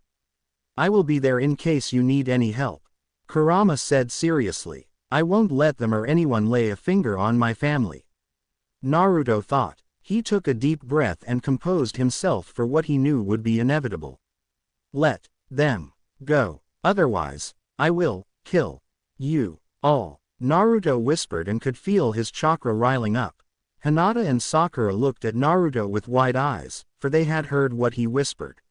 I will be there in case you need any help. Kurama said seriously. I won't let them or anyone lay a finger on my family. Naruto thought. He took a deep breath and composed himself for what he knew would be inevitable. Let them go. Otherwise, I will kill you all, Naruto whispered and could feel his chakra riling up. Hinata and Sakura looked at Naruto with wide eyes, for they had heard what he whispered.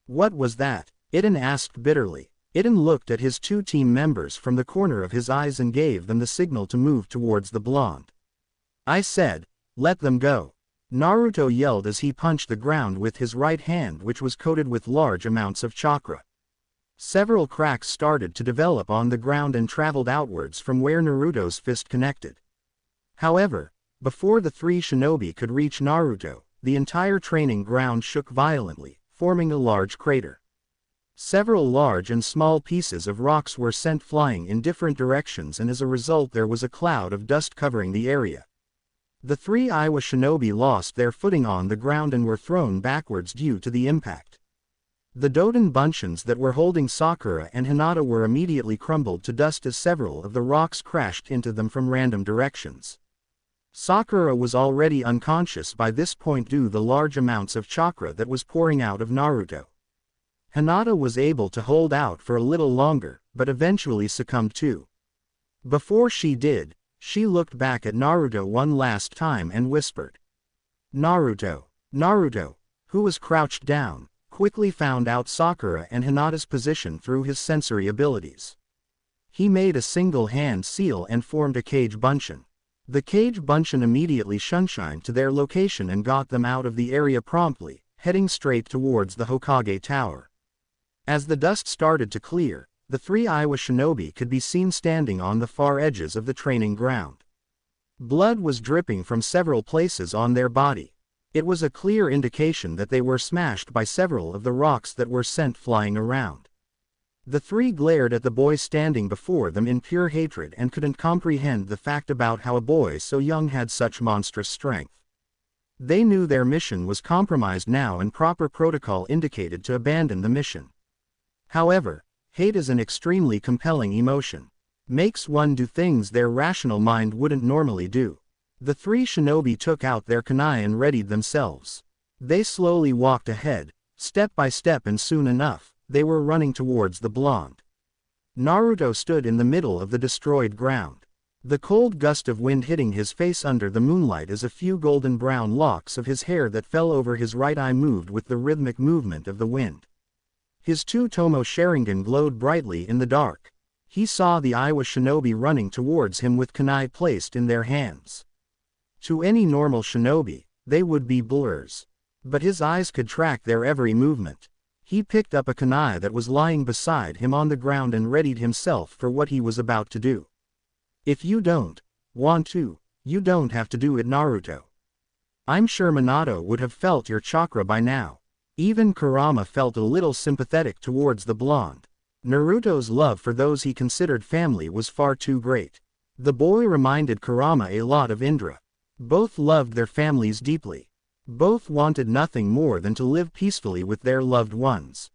What was that? Iden asked bitterly. Iden looked at his two team members from the corner of his eyes and gave them the signal to move towards the blonde. I said, let them go. Naruto yelled as he punched the ground with his right hand, which was coated with large amounts of chakra. Several cracks started to develop on the ground and traveled outwards from where Naruto's fist connected. However, before the three shinobi could reach Naruto, the entire training ground shook violently, forming a large crater. Several large and small pieces of rocks were sent flying in different directions, and as a result there was a cloud of dust covering the area. The three Iwa shinobi lost their footing on the ground and were thrown backwards due to the impact. The Doden buncheons that were holding Sakura and Hinata were immediately crumbled to dust as several of the rocks crashed into them from random directions. Sakura was already unconscious by this point due to the large amounts of chakra that was pouring out of Naruto. Hinata was able to hold out for a little longer, but eventually succumbed too. Before she did, she looked back at Naruto one last time and whispered. Naruto, who was crouched down, quickly found out Sakura and Hinata's position through his sensory abilities. He made a single hand seal and formed a cage buncheon. The cage buncheon immediately shunshined to their location and got them out of the area promptly, heading straight towards the Hokage Tower. As the dust started to clear, the three Iwa shinobi could be seen standing on the far edges of the training ground. Blood was dripping from several places on their body. It was a clear indication that they were smashed by several of the rocks that were sent flying around. The three glared at the boy standing before them in pure hatred and couldn't comprehend the fact about how a boy so young had such monstrous strength. They knew their mission was compromised now and proper protocol indicated to abandon the mission. However, hate is an extremely compelling emotion. Makes one do things their rational mind wouldn't normally do. The three shinobi took out their kunai and readied themselves. They slowly walked ahead, step by step, and soon enough, they were running towards the blonde. Naruto stood in the middle of the destroyed ground. The cold gust of wind hitting his face under the moonlight as a few golden brown locks of his hair that fell over his right eye moved with the rhythmic movement of the wind. His two Tomo Sharingan glowed brightly in the dark. He saw the Iowa shinobi running towards him with kunai placed in their hands. To any normal shinobi, they would be blurs. But his eyes could track their every movement. He picked up a kunai that was lying beside him on the ground and readied himself for what he was about to do. If you don't want to, you don't have to do it, Naruto. I'm sure Minato would have felt your chakra by now. Even Kurama felt a little sympathetic towards the blonde. Naruto's love for those he considered family was far too great. The boy reminded Kurama a lot of Indra. Both loved their families deeply. Both wanted nothing more than to live peacefully with their loved ones.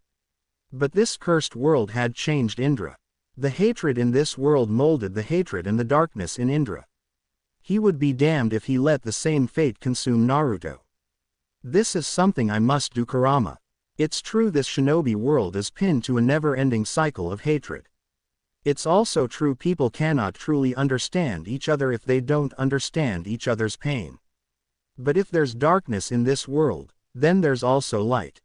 But this cursed world had changed Indra. The hatred in this world molded the hatred and the darkness in Indra. He would be damned if he let the same fate consume Naruto. This is something I must do, Kurama. It's true this shinobi world is pinned to a never-ending cycle of hatred. It's also true people cannot truly understand each other if they don't understand each other's pain. But if there's darkness in this world, then there's also light.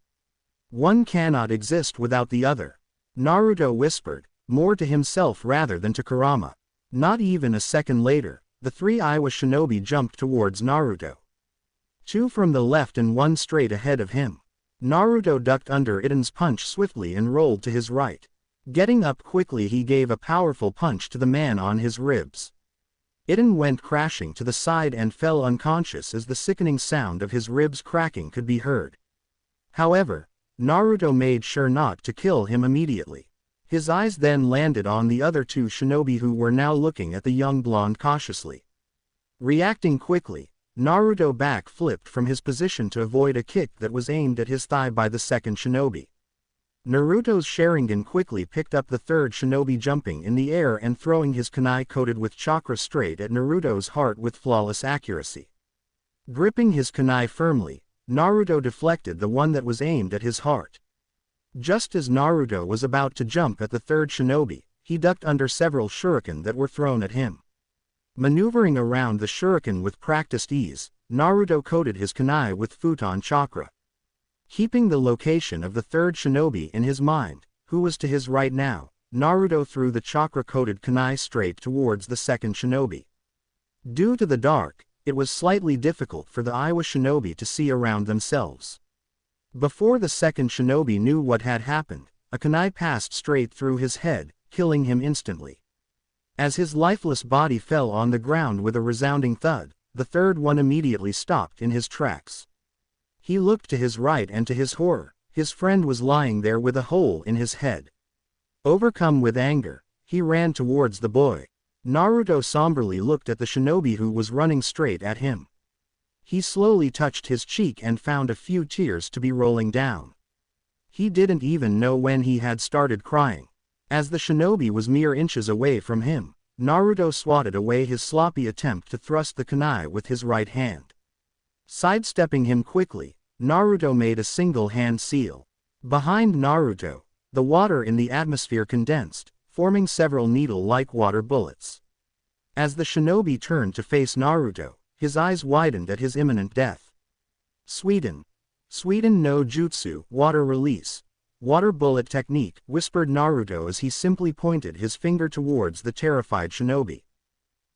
One cannot exist without the other. Naruto whispered, more to himself rather than to Kurama. Not even a second later, the three Iowa shinobi jumped towards Naruto. Two from the left and one straight ahead of him. Naruto ducked under Iden's punch swiftly and rolled to his right. Getting up quickly, he gave a powerful punch to the man on his ribs. Iden went crashing to the side and fell unconscious as the sickening sound of his ribs cracking could be heard. However, Naruto made sure not to kill him immediately. His eyes then landed on the other two shinobi who were now looking at the young blonde cautiously. Reacting quickly, Naruto back-flipped from his position to avoid a kick that was aimed at his thigh by the second shinobi. Naruto's Sharingan quickly picked up the third shinobi, jumping in the air and throwing his kunai coated with chakra straight at Naruto's heart with flawless accuracy. Gripping his kunai firmly, Naruto deflected the one that was aimed at his heart. Just as Naruto was about to jump at the third shinobi, he ducked under several shuriken that were thrown at him. Maneuvering around the shuriken with practiced ease, Naruto coated his kunai with futon chakra. Keeping the location of the third shinobi in his mind, who was to his right now, Naruto threw the chakra-coated kunai straight towards the second shinobi. Due to the dark, it was slightly difficult for the Iowa shinobi to see around themselves. Before the second shinobi knew what had happened, a kunai passed straight through his head, killing him instantly. As his lifeless body fell on the ground with a resounding thud, the third one immediately stopped in his tracks. He looked to his right and to his horror, his friend was lying there with a hole in his head. Overcome with anger, he ran towards the boy. Naruto somberly looked at the shinobi who was running straight at him. He slowly touched his cheek and found a few tears to be rolling down. He didn't even know when he had started crying. As the shinobi was mere inches away from him, Naruto swatted away his sloppy attempt to thrust the kunai with his right hand. Sidestepping him quickly, Naruto made a single hand seal. Behind Naruto, the water in the atmosphere condensed, forming several needle-like water bullets. As the shinobi turned to face Naruto, his eyes widened at his imminent death. Suiden no jutsu, water release. Water bullet technique, whispered Naruto as he simply pointed his finger towards the terrified shinobi.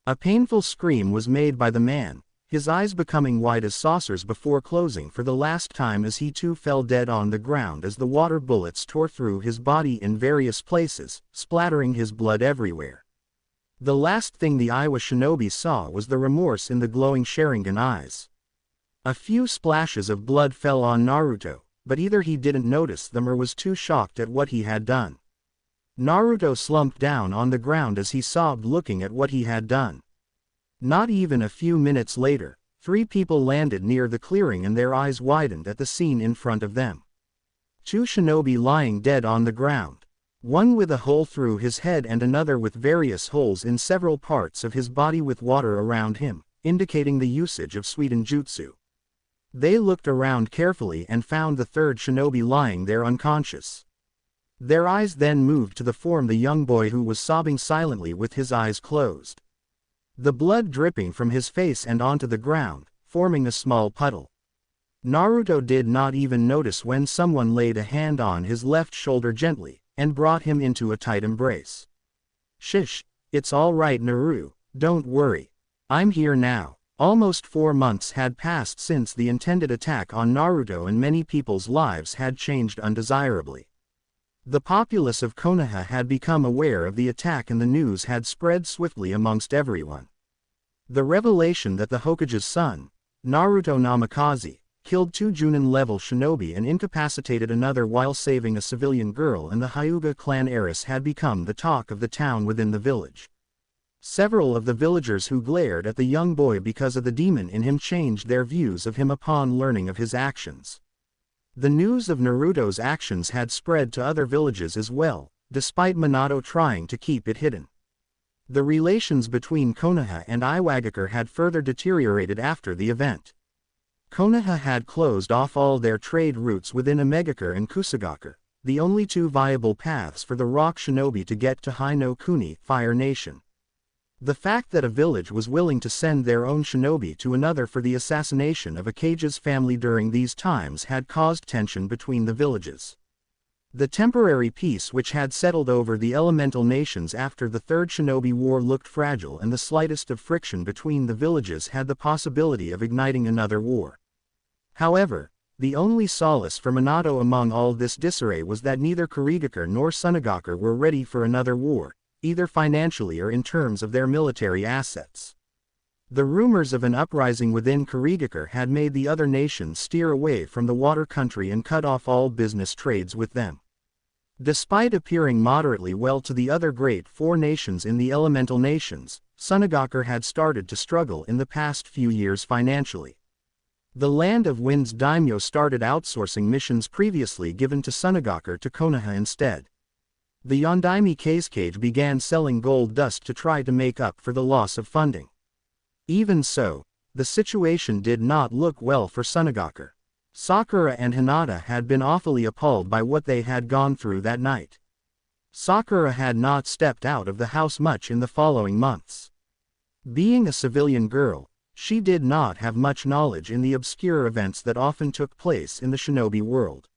A painful scream was made by the man, his eyes becoming wide as saucers before closing for the last time as he too fell dead on the ground as the water bullets tore through his body in various places, splattering his blood everywhere. The last thing the Iowa shinobi saw was the remorse in the glowing Sharingan eyes. A few splashes of blood fell on Naruto, but either he didn't notice them or was too shocked at what he had done. Naruto slumped down on the ground as he sobbed looking at what he had done. Not even a few minutes later, 3 people landed near the clearing and their eyes widened at the scene in front of them. 2 shinobi lying dead on the ground. One with a hole through his head and another with various holes in several parts of his body with water around him, indicating the usage of Suiden jutsu. They looked around carefully and found the third shinobi lying there unconscious. Their eyes then moved to the form the young boy who was sobbing silently with his eyes closed. the blood dripping from his face and onto the ground, forming a small puddle. Naruto did not even notice when someone laid a hand on his left shoulder gently, and brought him into a tight embrace. "Shish, it's all right Naru, don't worry. I'm here now." Almost 4 months had passed since the intended attack on Naruto and many people's lives had changed undesirably. The populace of Konoha had become aware of the attack and the news had spread swiftly amongst everyone. The revelation that the Hokage's son, Naruto Namikaze, killed 2 Junin-level shinobi and incapacitated another while saving a civilian girl and the Hyuga clan heiress had become the talk of the town within the village. Several of the villagers who glared at the young boy because of the demon in him changed their views of him upon learning of his actions. The news of Naruto's actions had spread to other villages as well, despite Minato trying to keep it hidden. The relations between Konoha and Iwagakure had further deteriorated after the event. Konoha had closed off all their trade routes within Imegakure and Kusagakure, the only 2 viable paths for the rock shinobi to get to Hai no Kuni, Fire Nation. The fact that a village was willing to send their own shinobi to another for the assassination of Akage's family during these times had caused tension between the villages. The temporary peace which had settled over the elemental nations after the Third Shinobi War looked fragile and the slightest of friction between the villages had the possibility of igniting another war. However, the only solace for Minato among all this disarray was that neither Kurigakure nor Sunagakure were ready for another war, either financially or in terms of their military assets. The rumors of an uprising within Kurigakure had made the other nations steer away from the water country and cut off all business trades with them. Despite appearing moderately well to the other great 4 nations in the elemental nations, Sunagakure had started to struggle in the past few years financially. The Land of Wind's daimyo started outsourcing missions previously given to Sunagakure to Konoha instead. The Yondaime Kazekage began selling gold dust to try to make up for the loss of funding. Even so, the situation did not look well for Sunagakure. Sakura and Hinata had been awfully appalled by what they had gone through that night. Sakura had not stepped out of the house much in the following months. Being a civilian girl, she did not have much knowledge in the obscure events that often took place in the shinobi world.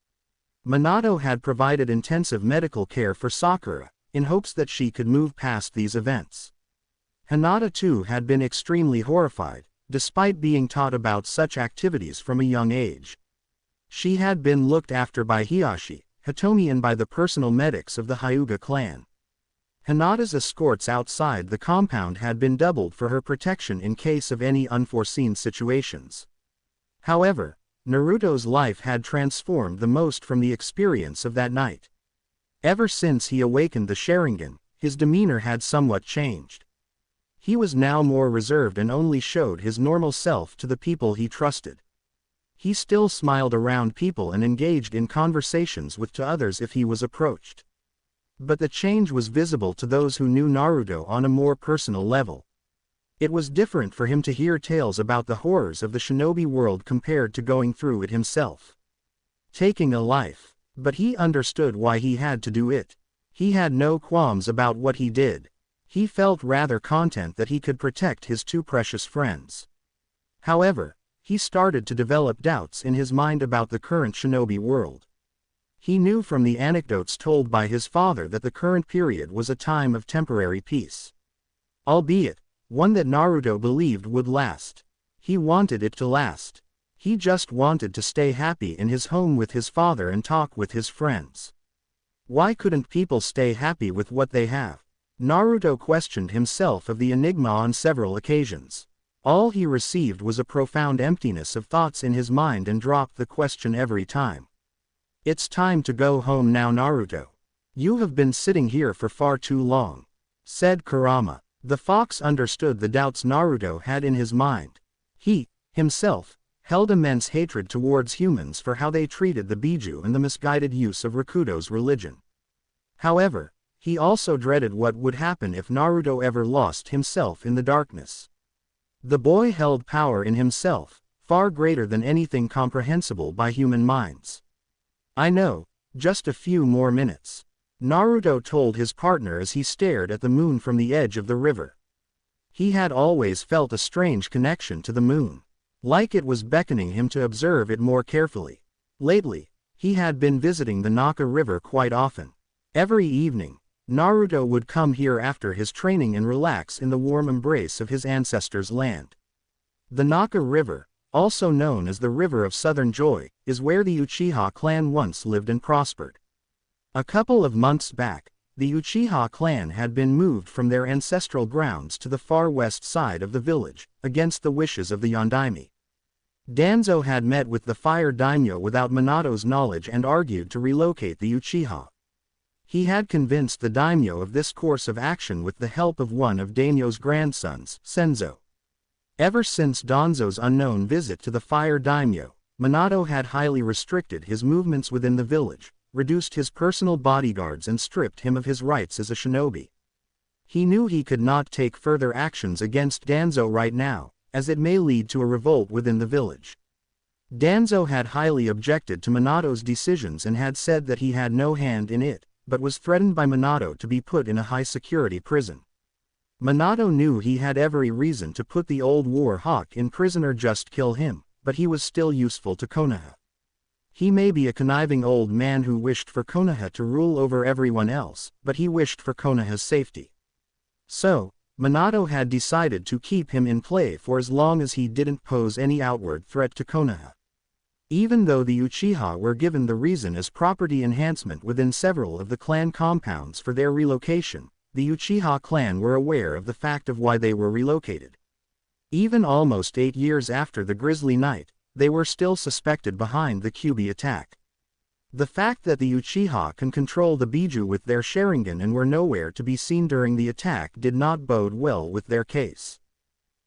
Minato had provided intensive medical care for Sakura, in hopes that she could move past these events. Hinata too had been extremely horrified, despite being taught about such activities from a young age. She had been looked after by Hiashi, Hitomi and by the personal medics of the Hyuga clan. Hinata's escorts outside the compound had been doubled for her protection in case of any unforeseen situations. However, Naruto's life had transformed the most from the experience of that night. Ever since he awakened the Sharingan, his demeanor had somewhat changed. He was now more reserved and only showed his normal self to the people he trusted. He still smiled around people and engaged in conversations with others if he was approached. But the change was visible to those who knew Naruto on a more personal level. It was different for him to hear tales about the horrors of the shinobi world compared to going through it himself. Taking a life. But he understood why he had to do it. He had no qualms about what he did. He felt rather content that he could protect his 2 precious friends. However, he started to develop doubts in his mind about the current shinobi world. He knew from the anecdotes told by his father that the current period was a time of temporary peace. Albeit, one that Naruto believed would last. He wanted it to last. He just wanted to stay happy in his home with his father and talk with his friends. Why couldn't people stay happy with what they have? Naruto questioned himself of the enigma on several occasions. All he received was a profound emptiness of thoughts in his mind and dropped the question every time. "It's time to go home now Naruto. You have been sitting here for far too long," said Kurama. The fox understood the doubts Naruto had in his mind. He, himself, held immense hatred towards humans for how they treated the Biju and the misguided use of Rakudo's religion. However, he also dreaded what would happen if Naruto ever lost himself in the darkness. The boy held power in himself, far greater than anything comprehensible by human minds. "I know, just a few more minutes," Naruto told his partner as he stared at the moon from the edge of the river. He had always felt a strange connection to the moon. Like it was beckoning him to observe it more carefully. Lately, he had been visiting the Naka River quite often. Every evening, Naruto would come here after his training and relax in the warm embrace of his ancestors' land. The Naka River, also known as the River of Southern Joy, is where the Uchiha clan once lived and prospered. A couple of months back, the Uchiha clan had been moved from their ancestral grounds to the far west side of the village, against the wishes of the Yondaime. Danzo had met with the Fire Daimyo without Minato's knowledge and argued to relocate the Uchiha. He had convinced the daimyo of this course of action with the help of one of Daimyo's grandsons, Senzo. Ever since Danzo's unknown visit to the Fire Daimyo, Minato had highly restricted his movements within the village, reduced his personal bodyguards and stripped him of his rights as a shinobi. He knew he could not take further actions against Danzo right now, as it may lead to a revolt within the village. Danzo had highly objected to Minato's decisions and had said that he had no hand in it, but was threatened by Minato to be put in a high-security prison. Minato knew he had every reason to put the old war hawk in prison or just kill him, but he was still useful to Konoha. He may be a conniving old man who wished for Konoha to rule over everyone else, but he wished for Konoha's safety. So, Minato had decided to keep him in play for as long as he didn't pose any outward threat to Konoha. Even though the Uchiha were given the reason as property enhancement within several of the clan compounds for their relocation, the Uchiha clan were aware of the fact of why they were relocated. Even almost 8 years after the Grisly Night, they were still suspected behind the Kyuubi attack. The fact that the Uchiha can control the Biju with their Sharingan and were nowhere to be seen during the attack did not bode well with their case.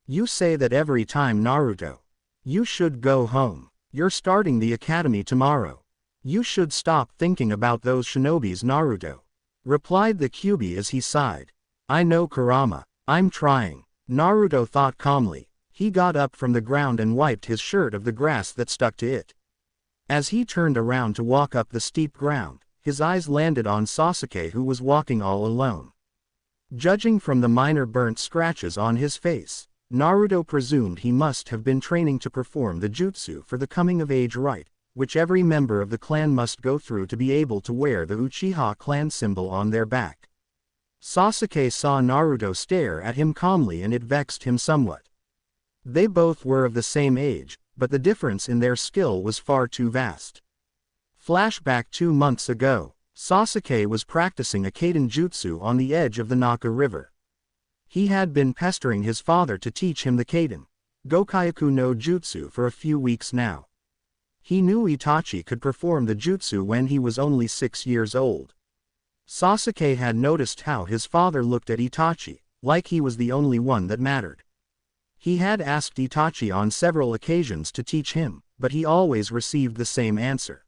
You say that every time, Naruto. You should go home. You're starting the academy tomorrow. You should stop thinking about those shinobis, Naruto. Replied the Kyuubi as he sighed. I know, Kurama. I'm trying. Naruto thought calmly. He got up from the ground and wiped his shirt of the grass that stuck to it. As he turned around to walk up the steep ground, his eyes landed on Sasuke, who was walking all alone. Judging from the minor burnt scratches on his face, Naruto presumed he must have been training to perform the jutsu for the coming-of-age rite, which every member of the clan must go through to be able to wear the Uchiha clan symbol on their back. Sasuke saw Naruto stare at him calmly and it vexed him somewhat. They both were of the same age, but the difference in their skill was far too vast. Flashback 2 months ago, Sasuke was practicing a Kaiden jutsu on the edge of the Naka River. He had been pestering his father to teach him the Kaiden Gokyaku no Jutsu for a few weeks now. He knew Itachi could perform the jutsu when he was only 6 years old. Sasuke had noticed how his father looked at Itachi, like he was the only one that mattered. He had asked Itachi on several occasions to teach him, but he always received the same answer.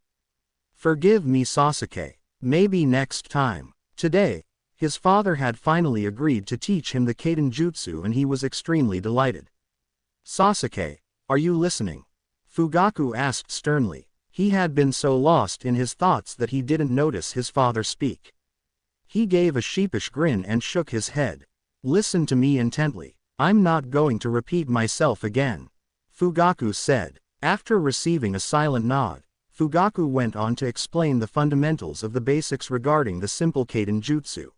Forgive me, Sasuke. Maybe next time. Today, his father had finally agreed to teach him the Kaiden Jutsu and he was extremely delighted. Sasuke, are you listening? Fugaku asked sternly. He had been so lost in his thoughts that he didn't notice his father speak. He gave a sheepish grin and shook his head. Listen to me intently. I'm not going to repeat myself again. Fugaku said. After receiving a silent nod, Fugaku went on to explain the fundamentals of the basics regarding the simple Kaiden Jutsu.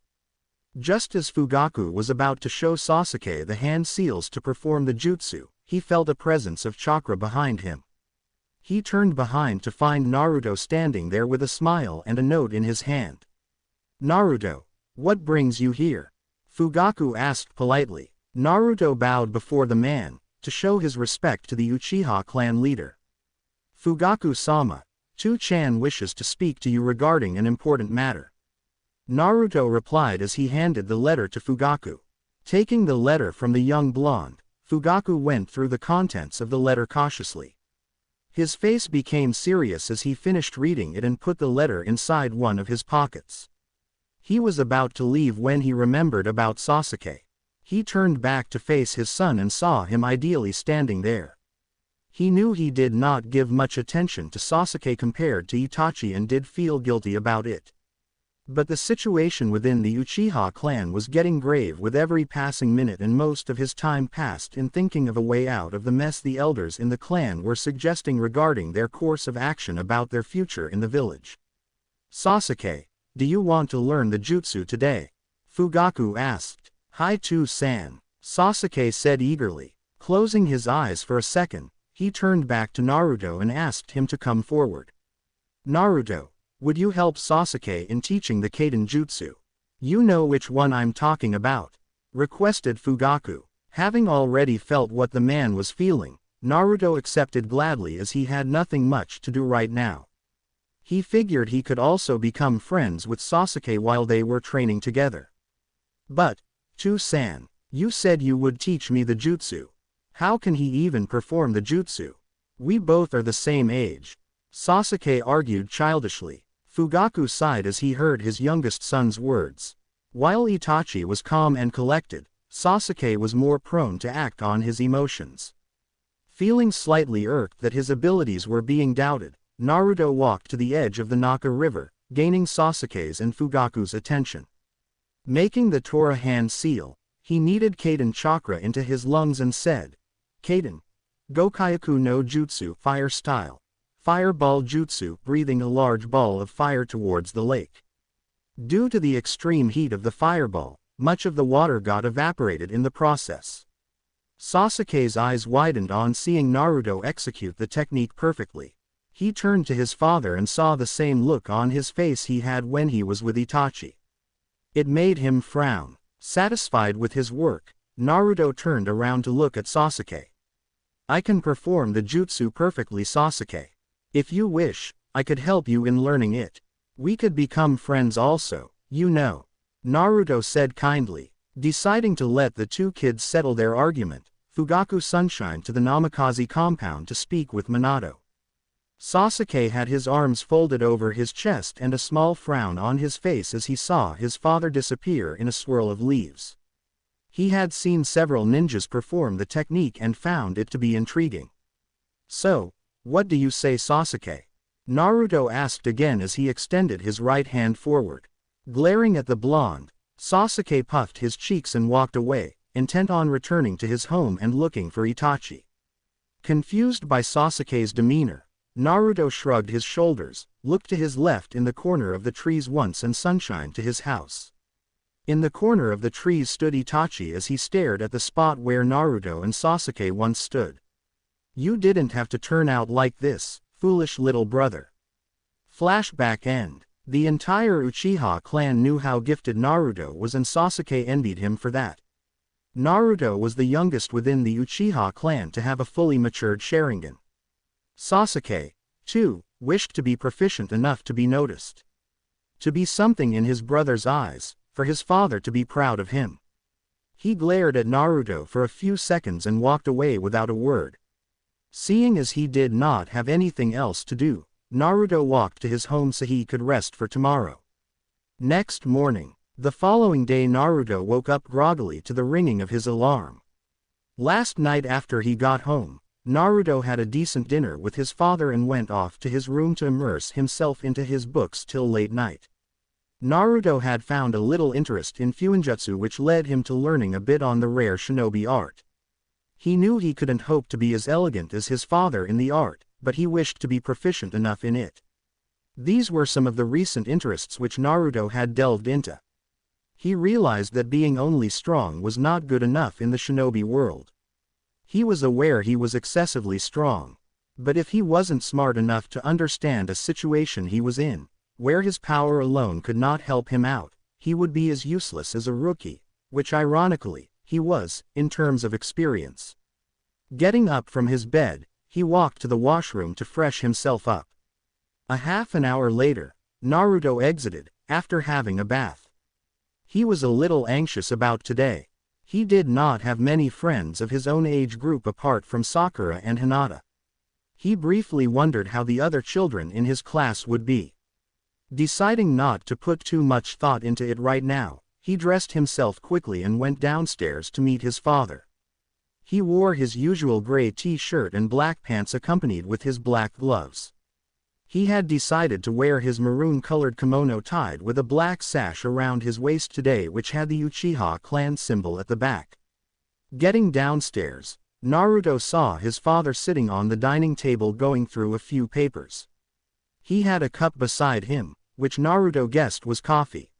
Just as Fugaku was about to show Sasuke the hand seals to perform the jutsu, he felt a presence of chakra behind him. He turned behind to find Naruto standing there with a smile and a note in his hand. Naruto, what brings you here? Fugaku asked politely. Naruto bowed before the man, to show his respect to the Uchiha clan leader. Fugaku-sama, Two-chan wishes to speak to you regarding an important matter. Naruto replied as he handed the letter to Fugaku. Taking the letter from the young blonde, Fugaku went through the contents of the letter cautiously. His face became serious as he finished reading it and put the letter inside one of his pockets. He was about to leave when he remembered about Sasuke. He turned back to face his son and saw him ideally standing there. He knew he did not give much attention to Sasuke compared to Itachi and did feel guilty about it. But the situation within the Uchiha clan was getting grave with every passing minute, and most of his time passed in thinking of a way out of the mess the elders in the clan were suggesting regarding their course of action about their future in the village. "Sasuke, do you want to learn the jutsu today?" Fugaku asked. "Hai-to-san," Sasuke said eagerly. Closing his eyes for a second, he turned back to Naruto and asked him to come forward. "Naruto, would you help Sasuke in teaching the Kaden Jutsu?" "You know which one I'm talking about," requested Fugaku. Having already felt what the man was feeling, Naruto accepted gladly, as he had nothing much to do right now. He figured he could also become friends with Sasuke while they were training together. "But, To-san, you said you would teach me the jutsu. How can he even perform the jutsu? We both are the same age," Sasuke argued childishly. Fugaku sighed as he heard his youngest son's words. While Itachi was calm and collected, Sasuke was more prone to act on his emotions. Feeling slightly irked that his abilities were being doubted, Naruto walked to the edge of the Naka River, gaining Sasuke's and Fugaku's attention. Making the Tora hand seal, he kneaded Kaden chakra into his lungs and said, "Kaden, Gokyaku no Jutsu fire style. Fireball Jutsu," breathing a large ball of fire towards the lake. Due to the extreme heat of the fireball, much of the water got evaporated in the process. Sasuke's eyes widened on seeing Naruto execute the technique perfectly. He turned to his father and saw the same look on his face he had when he was with Itachi. It made him frown. Satisfied with his work, Naruto turned around to look at Sasuke. "I can perform the jutsu perfectly, Sasuke. If you wish, I could help you in learning it. We could become friends also, you know," Naruto said kindly. Deciding to let the two kids settle their argument, Fugaku sunshine to the Namikaze compound to speak with Minato. Sasuke had his arms folded over his chest and a small frown on his face as he saw his father disappear in a swirl of leaves. He had seen several ninjas perform the technique and found it to be intriguing. "So, what do you say, Sasuke?" Naruto asked again as he extended his right hand forward. Glaring at the blonde, Sasuke puffed his cheeks and walked away, intent on returning to his home and looking for Itachi. Confused by Sasuke's demeanor, Naruto shrugged his shoulders, looked to his left in the corner of the trees once and sunshine to his house. In the corner of the trees stood Itachi as he stared at the spot where Naruto and Sasuke once stood. "You didn't have to turn out like this, foolish little brother." Flashback end. The entire Uchiha clan knew how gifted Naruto was and Sasuke envied him for that. Naruto was the youngest within the Uchiha clan to have a fully matured Sharingan. Sasuke, too, wished to be proficient enough to be noticed. To be something in his brother's eyes, for his father to be proud of him. He glared at Naruto for a few seconds and walked away without a word. Seeing as he did not have anything else to do, Naruto walked to his home so he could rest for tomorrow. Next morning, the following day, Naruto woke up groggily to the ringing of his alarm. Last night after he got home, Naruto had a decent dinner with his father and went off to his room to immerse himself into his books till late night. Naruto had found a little interest in Fuinjutsu, which led him to learning a bit on the rare shinobi art. He knew he couldn't hope to be as elegant as his father in the art, but he wished to be proficient enough in it. These were some of the recent interests which Naruto had delved into. He realized that being only strong was not good enough in the shinobi world. He was aware he was excessively strong. But if he wasn't smart enough to understand a situation he was in, where his power alone could not help him out, he would be as useless as a rookie, which ironically, he was, in terms of experience. Getting up from his bed, he walked to the washroom to fresh himself up. A half an hour later, Naruto exited, after having a bath. He was a little anxious about today. He did not have many friends of his own age group apart from Sakura and Hinata. He briefly wondered how the other children in his class would be. Deciding not to put too much thought into it right now, he dressed himself quickly and went downstairs to meet his father. He wore his usual gray t-shirt and black pants accompanied with his black gloves. He had decided to wear his maroon-colored kimono tied with a black sash around his waist today, which had the Uchiha clan symbol at the back. Getting downstairs, Naruto saw his father sitting on the dining table going through a few papers. He had a cup beside him, which Naruto guessed was coffee.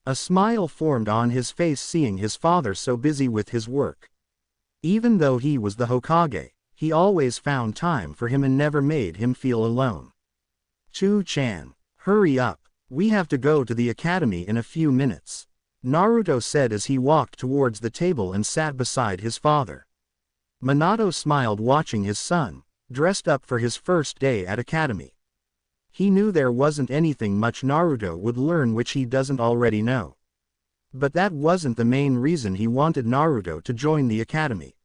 A smile formed on his face seeing his father so busy with his work. Even though he was the Hokage, he always found time for him and never made him feel alone. "Chu-chan, hurry up, we have to go to the academy in a few minutes," Naruto said as he walked towards the table and sat beside his father. Minato smiled watching his son, dressed up for his first day at academy. He knew there wasn't anything much Naruto would learn which he doesn't already know. But that wasn't the main reason he wanted Naruto to join the academy.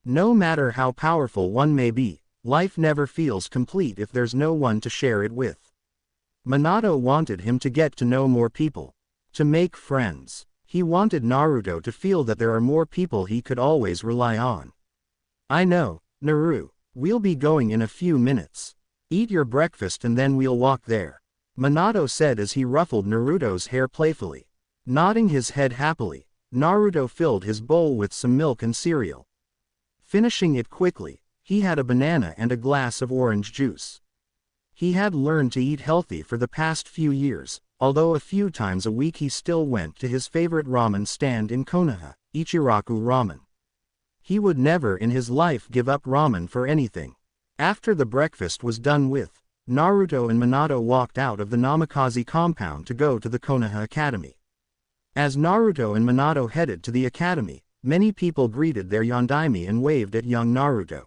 No matter how powerful one may be, life never feels complete if there's no one to share it with. Minato wanted him to get to know more people, to make friends. He wanted Naruto to feel that there are more people he could always rely on. "I know, Naru, we'll be going in a few minutes. Eat your breakfast and then we'll walk there," Minato said as he ruffled Naruto's hair playfully. Nodding his head happily, Naruto filled his bowl with some milk and cereal. Finishing it quickly, he had a banana and a glass of orange juice. He had learned to eat healthy for the past few years, although a few times a week he still went to his favorite ramen stand in Konoha, Ichiraku Ramen. He would never in his life give up ramen for anything. After the breakfast was done with, Naruto and Minato walked out of the Namikaze compound to go to the Konoha Academy. As Naruto and Minato headed to the academy, many people greeted their yondaime and waved at young Naruto.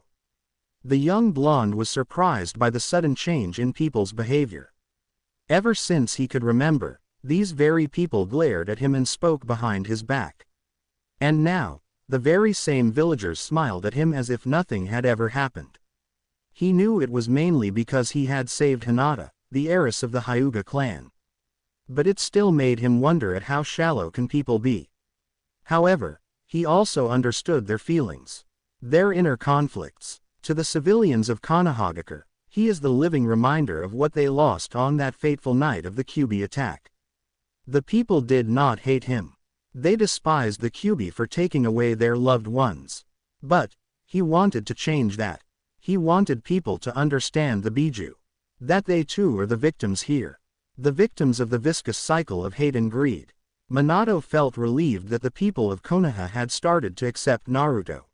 The young blonde was surprised by the sudden change in people's behavior. Ever since he could remember, these very people glared at him and spoke behind his back. And now, the very same villagers smiled at him as if nothing had ever happened. He knew it was mainly because he had saved Hinata, the heiress of the Hyuga clan. But it still made him wonder at how shallow can people be. However, he also understood their feelings, their inner conflicts. To the civilians of Konohagakure, he is the living reminder of what they lost on that fateful night of the Kyuubi attack. The people did not hate him. They despised the Kyuubi for taking away their loved ones. But he wanted to change that. He wanted people to understand the Biju. That they too are the victims here. The victims of the viscous cycle of hate and greed. Minato felt relieved that the people of Konoha had started to accept Naruto.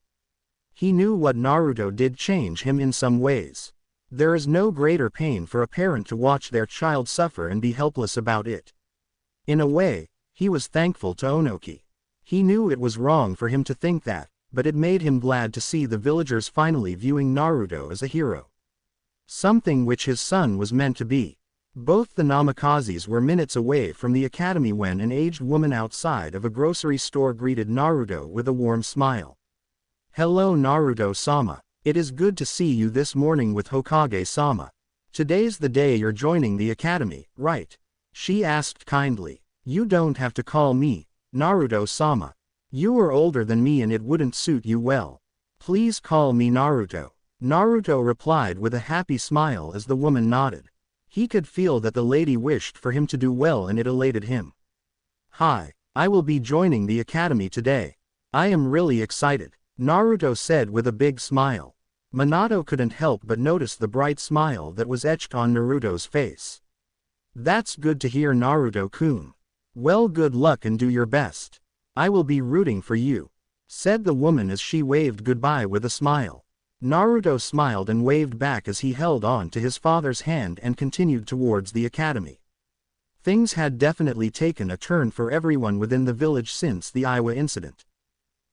He knew what Naruto did change him in some ways. There is no greater pain for a parent to watch their child suffer and be helpless about it. In a way, he was thankful to Onoki. He knew it was wrong for him to think that, but it made him glad to see the villagers finally viewing Naruto as a hero. Something which his son was meant to be. Both the Namikazes were minutes away from the academy when an aged woman outside of a grocery store greeted Naruto with a warm smile. "Hello Naruto-sama, it is good to see you this morning with Hokage-sama. Today's the day you're joining the academy, right?" she asked kindly. "You don't have to call me Naruto-sama. You are older than me and it wouldn't suit you well. Please call me Naruto." Naruto replied with a happy smile as the woman nodded. He could feel that the lady wished for him to do well and it elated him. "Hi, I will be joining the academy today. I am really excited," Naruto said with a big smile. Minato couldn't help but notice the bright smile that was etched on Naruto's face. "That's good to hear Naruto-kun. Well, good luck and do your best. I will be rooting for you," said the woman as she waved goodbye with a smile. Naruto smiled and waved back as he held on to his father's hand and continued towards the academy. Things had definitely taken a turn for everyone within the village since the Iwa incident.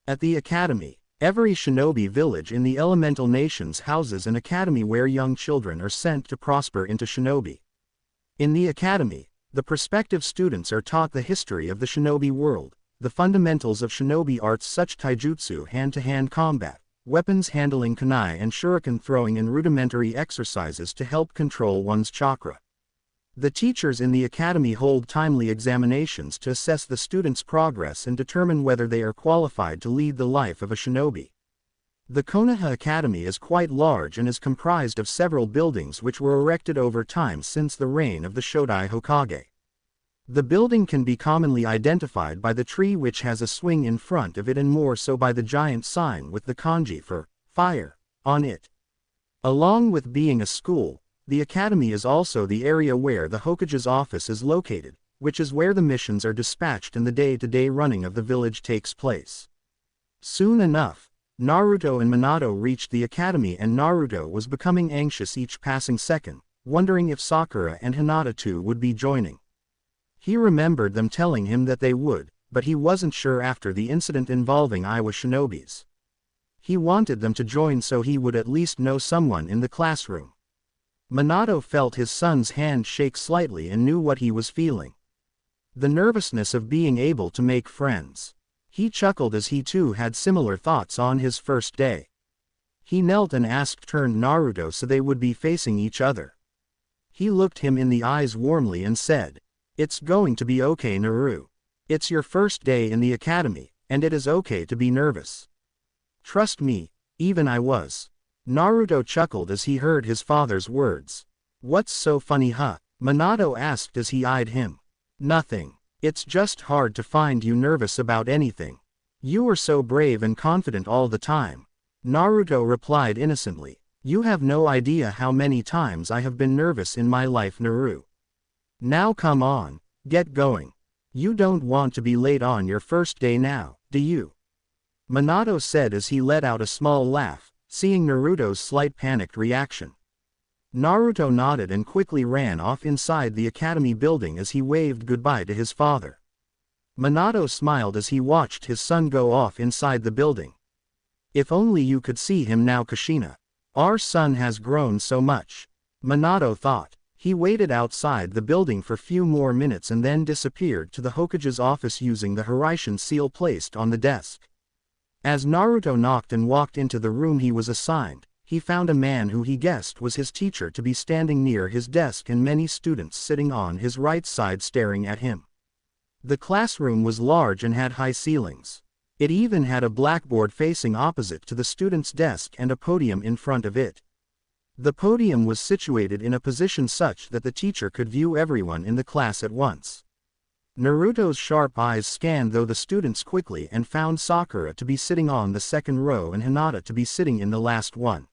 At the academy, every shinobi village in the elemental nations houses an academy where young children are sent to prosper into shinobi. In the academy, the prospective students are taught the history of the shinobi world, the fundamentals of shinobi arts such taijutsu hand-to-hand combat, weapons handling kunai and shuriken throwing and rudimentary exercises to help control one's chakra. The teachers in the academy hold timely examinations to assess the students' progress and determine whether they are qualified to lead the life of a shinobi. The Konoha Academy is quite large and is comprised of several buildings which were erected over time since the reign of the Shodai Hokage. The building can be commonly identified by the tree which has a swing in front of it and more so by the giant sign with the kanji for fire on it. Along with being a school, the academy is also the area where the Hokage's office is located, which is where the missions are dispatched and the day-to-day running of the village takes place. Soon enough, Naruto and Minato reached the academy and Naruto was becoming anxious each passing second, wondering if Sakura and Hinata too would be joining. He remembered them telling him that they would, but he wasn't sure after the incident involving Iwa shinobis. He wanted them to join so he would at least know someone in the classroom. Minato felt his son's hand shake slightly and knew what he was feeling. The nervousness of being able to make friends. He chuckled as he too had similar thoughts on his first day. He knelt and turned Naruto so they would be facing each other. He looked him in the eyes warmly and said, "It's going to be okay, Naru. It's your first day in the academy, and it is okay to be nervous. Trust me, even I was." Naruto chuckled as he heard his father's words. "What's so funny, huh?" Minato asked as he eyed him. "Nothing. It's just hard to find you nervous about anything. You are so brave and confident all the time." Naruto replied innocently. "You have no idea how many times I have been nervous in my life, Naru. Now come on, get going. You don't want to be late on your first day now, do you?" Minato said as he let out a small laugh, seeing Naruto's slight panicked reaction. Naruto nodded and quickly ran off inside the academy building as he waved goodbye to his father. Minato smiled as he watched his son go off inside the building. If only you could see him now, Kushina. Our son has grown so much. Minato thought. He waited outside the building for few more minutes and then disappeared to the Hokage's office using the Hiraishin seal placed on the desk. As Naruto knocked and walked into the room he was assigned, he found a man who he guessed was his teacher to be standing near his desk and many students sitting on his right side staring at him. The classroom was large and had high ceilings. It even had a blackboard facing opposite to the student's desk and a podium in front of it. The podium was situated in a position such that the teacher could view everyone in the class at once. Naruto's sharp eyes scanned the students quickly and found Sakura to be sitting on the second row and Hinata to be sitting in the last one.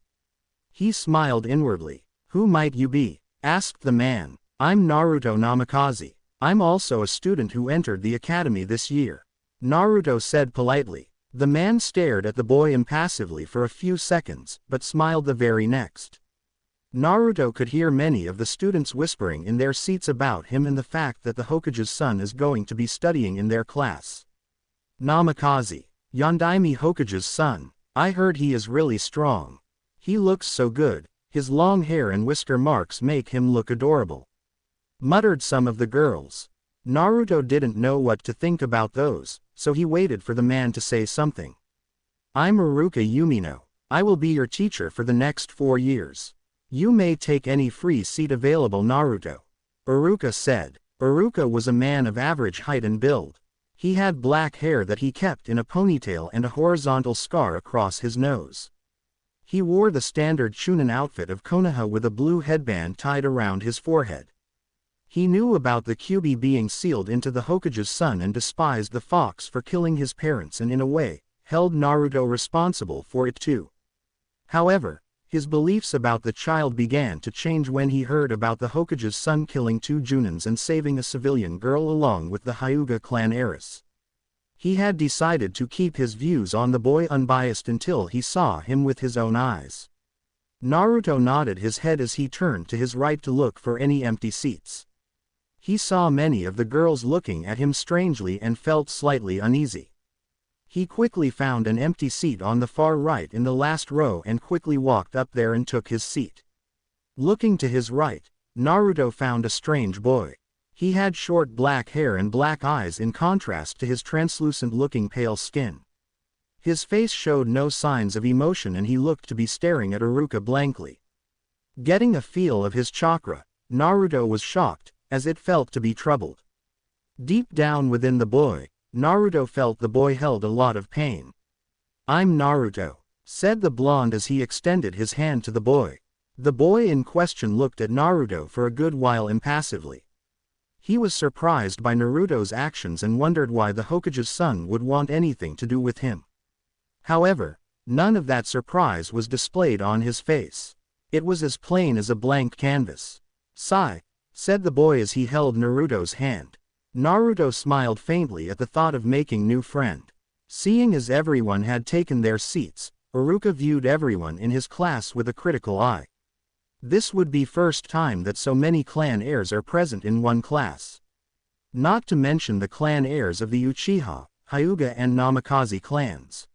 He smiled inwardly. "Who might you be?" asked the man. "I'm Naruto Namikaze. I'm also a student who entered the academy this year," Naruto said politely. The man stared at the boy impassively for a few seconds, but smiled the very next. Naruto could hear many of the students whispering in their seats about him and the fact that the Hokage's son is going to be studying in their class. "Namikaze, Yondaime Hokage's son. I heard he is really strong. He looks so good, his long hair and whisker marks make him look adorable," muttered some of the girls. Naruto didn't know what to think about those, so he waited for the man to say something. "I'm Iruka Yumino. I will be your teacher for the next 4 years. You may take any free seat available, Naruto," Iruka said. Iruka was a man of average height and build. He had black hair that he kept in a ponytail and a horizontal scar across his nose. He wore the standard Chunin outfit of Konoha with a blue headband tied around his forehead. He knew about the Kyuubi being sealed into the Hokage's son and despised the fox for killing his parents and in a way, held Naruto responsible for it too. However, his beliefs about the child began to change when he heard about the Hokage's son killing 2 Junins and saving a civilian girl along with the Hyuga clan heiress. He had decided to keep his views on the boy unbiased until he saw him with his own eyes. Naruto nodded his head as he turned to his right to look for any empty seats. He saw many of the girls looking at him strangely and felt slightly uneasy. He quickly found an empty seat on the far right in the last row and quickly walked up there and took his seat. Looking to his right, Naruto found a strange boy. He had short black hair and black eyes in contrast to his translucent-looking pale skin. His face showed no signs of emotion and he looked to be staring at Iruka blankly. Getting a feel of his chakra, Naruto was shocked, as it felt to be troubled. Deep down within the boy, Naruto felt the boy held a lot of pain. "I'm Naruto," said the blonde as he extended his hand to the boy. The boy in question looked at Naruto for a good while impassively. He was surprised by Naruto's actions and wondered why the Hokage's son would want anything to do with him. However, none of that surprise was displayed on his face. It was as plain as a blank canvas. "Sigh," said the boy as he held Naruto's hand. Naruto smiled faintly at the thought of making new friend. Seeing as everyone had taken their seats, Iruka viewed everyone in his class with a critical eye. This would be first time that so many clan heirs are present in one class. Not to mention the clan heirs of the Uchiha, Hyuga and Namikaze clans.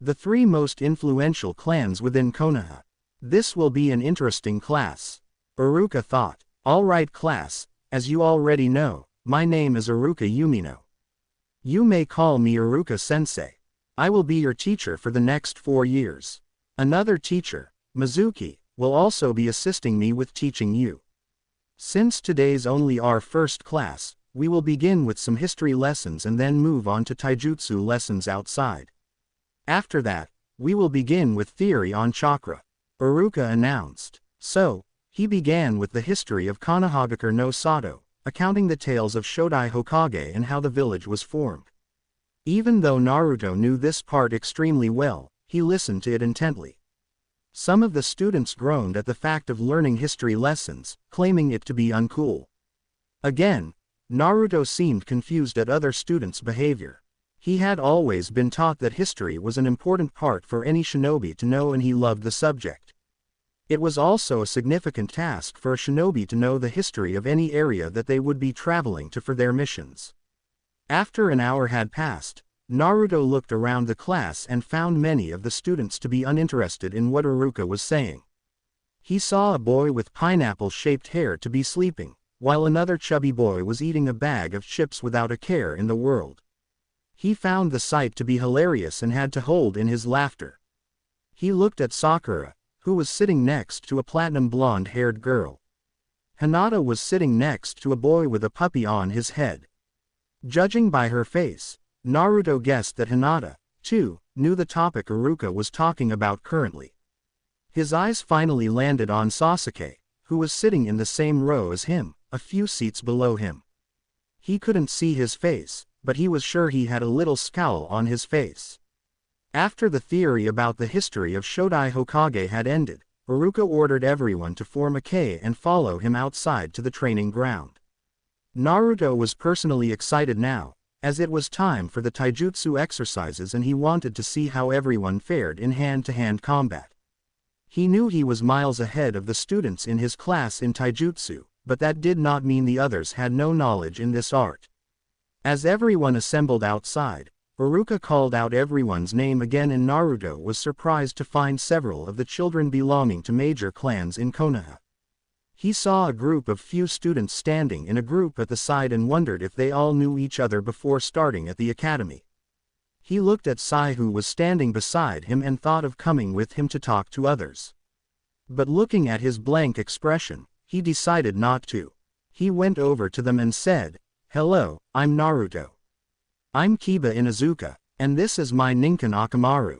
The three most influential clans within Konoha. This will be an interesting class. Iruka thought. "Alright class, as you already know, my name is Iruka Umino. You may call me Iruka-sensei. I will be your teacher for the next 4 years. Another teacher, Mizuki, will also be assisting me with teaching you. Since today's only our first class, we will begin with some history lessons and then move on to taijutsu lessons outside. After that, we will begin with theory on chakra," Iruka announced. So, he began with the history of Konohagakure no Sato, accounting the tales of Shodai Hokage and how the village was formed. Even though Naruto knew this part extremely well, he listened to it intently. Some of the students groaned at the fact of learning history lessons, claiming it to be uncool. Again, Naruto seemed confused at other students' behavior. He had always been taught that history was an important part for any shinobi to know and he loved the subject. It was also a significant task for a shinobi to know the history of any area that they would be traveling to for their missions. After an hour had passed, Naruto looked around the class and found many of the students to be uninterested in what Iruka was saying. He saw a boy with pineapple-shaped hair to be sleeping, while another chubby boy was eating a bag of chips without a care in the world. He found the sight to be hilarious and had to hold in his laughter. He looked at Sakura, who was sitting next to a platinum blonde-haired girl. Hinata was sitting next to a boy with a puppy on his head. Judging by her face, Naruto guessed that Hinata, too, knew the topic Iruka was talking about currently. His eyes finally landed on Sasuke, who was sitting in the same row as him, a few seats below him. He couldn't see his face, but he was sure he had a little scowl on his face. After the theory about the history of Shodai Hokage had ended, Iruka ordered everyone to form a K and follow him outside to the training ground. Naruto was personally excited now, as it was time for the taijutsu exercises and he wanted to see how everyone fared in hand-to-hand combat. He knew he was miles ahead of the students in his class in taijutsu, but that did not mean the others had no knowledge in this art. As everyone assembled outside, Iruka called out everyone's name again and Naruto was surprised to find several of the children belonging to major clans in Konoha. He saw a group of few students standing in a group at the side and wondered if they all knew each other before starting at the academy. He looked at Sai who was standing beside him and thought of coming with him to talk to others. But looking at his blank expression, he decided not to. He went over to them and said, "Hello, I'm Naruto. I'm Kiba Inuzuka, and this is my Ninken Akamaru,"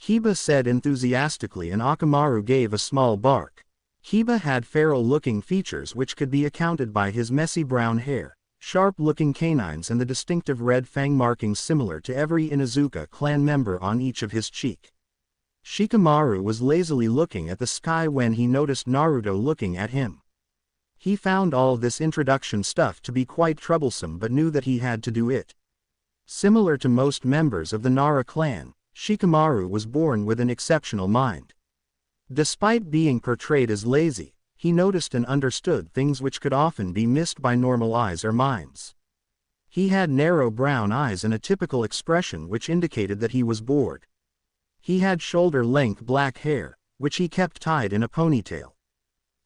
Kiba said enthusiastically and Akamaru gave a small bark. Kiba had feral-looking features which could be accounted by his messy brown hair, sharp-looking canines and the distinctive red fang markings similar to every Inuzuka clan member on each of his cheek. Shikamaru was lazily looking at the sky when he noticed Naruto looking at him. He found all this introduction stuff to be quite troublesome but knew that he had to do it. Similar to most members of the Nara clan, Shikamaru was born with an exceptional mind. Despite being portrayed as lazy, he noticed and understood things which could often be missed by normal eyes or minds. He had narrow brown eyes and a typical expression which indicated that he was bored. He had shoulder-length black hair, which he kept tied in a ponytail.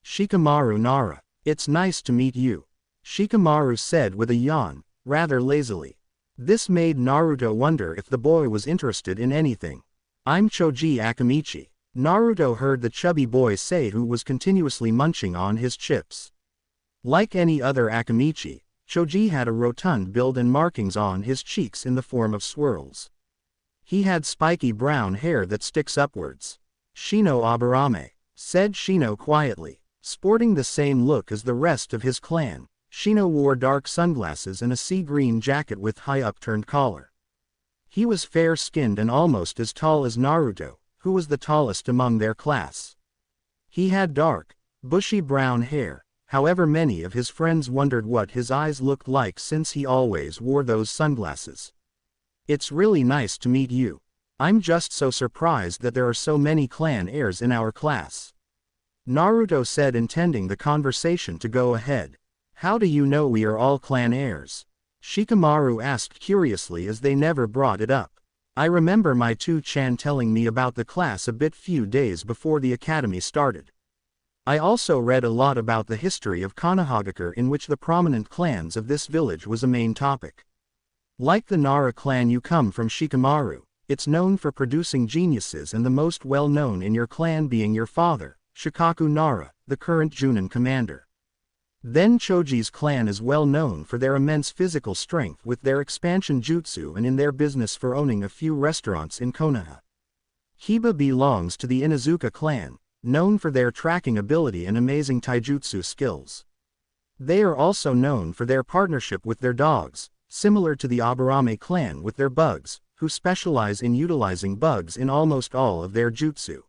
"Shikamaru Nara, it's nice to meet you," Shikamaru said with a yawn, rather lazily. This made Naruto wonder if the boy was interested in anything. "I'm Choji Akamichi," Naruto heard the chubby boy say who was continuously munching on his chips. Like any other Akamichi, Choji had a rotund build and markings on his cheeks in the form of swirls. He had spiky brown hair that sticks upwards. "Shino Aburame," said Shino quietly. Sporting the same look as the rest of his clan, Shino wore dark sunglasses and a sea-green jacket with high upturned collar. He was fair-skinned and almost as tall as Naruto, who was the tallest among their class. He had dark, bushy brown hair, however many of his friends wondered what his eyes looked like since he always wore those sunglasses. "It's really nice to meet you. I'm just so surprised that there are so many clan heirs in our class," Naruto said, intending the conversation to go ahead. "How do you know we are all clan heirs?" Shikamaru asked curiously, as they never brought it up. "I remember my two-chan telling me about the class a bit few days before the academy started. I also read a lot about the history of Konohagakure, in which the prominent clans of this village was a main topic. Like the Nara clan you come from, Shikamaru, it's known for producing geniuses, and the most well-known in your clan being your father, Shikaku Nara, the current Junin commander. Then Choji's clan is well known for their immense physical strength with their expansion jutsu, and in their business for owning a few restaurants in Konoha. Kiba belongs to the Inuzuka clan, known for their tracking ability and amazing taijutsu skills. They are also known for their partnership with their dogs, similar to the Aburame clan with their bugs, who specialize in utilizing bugs in almost all of their jutsu.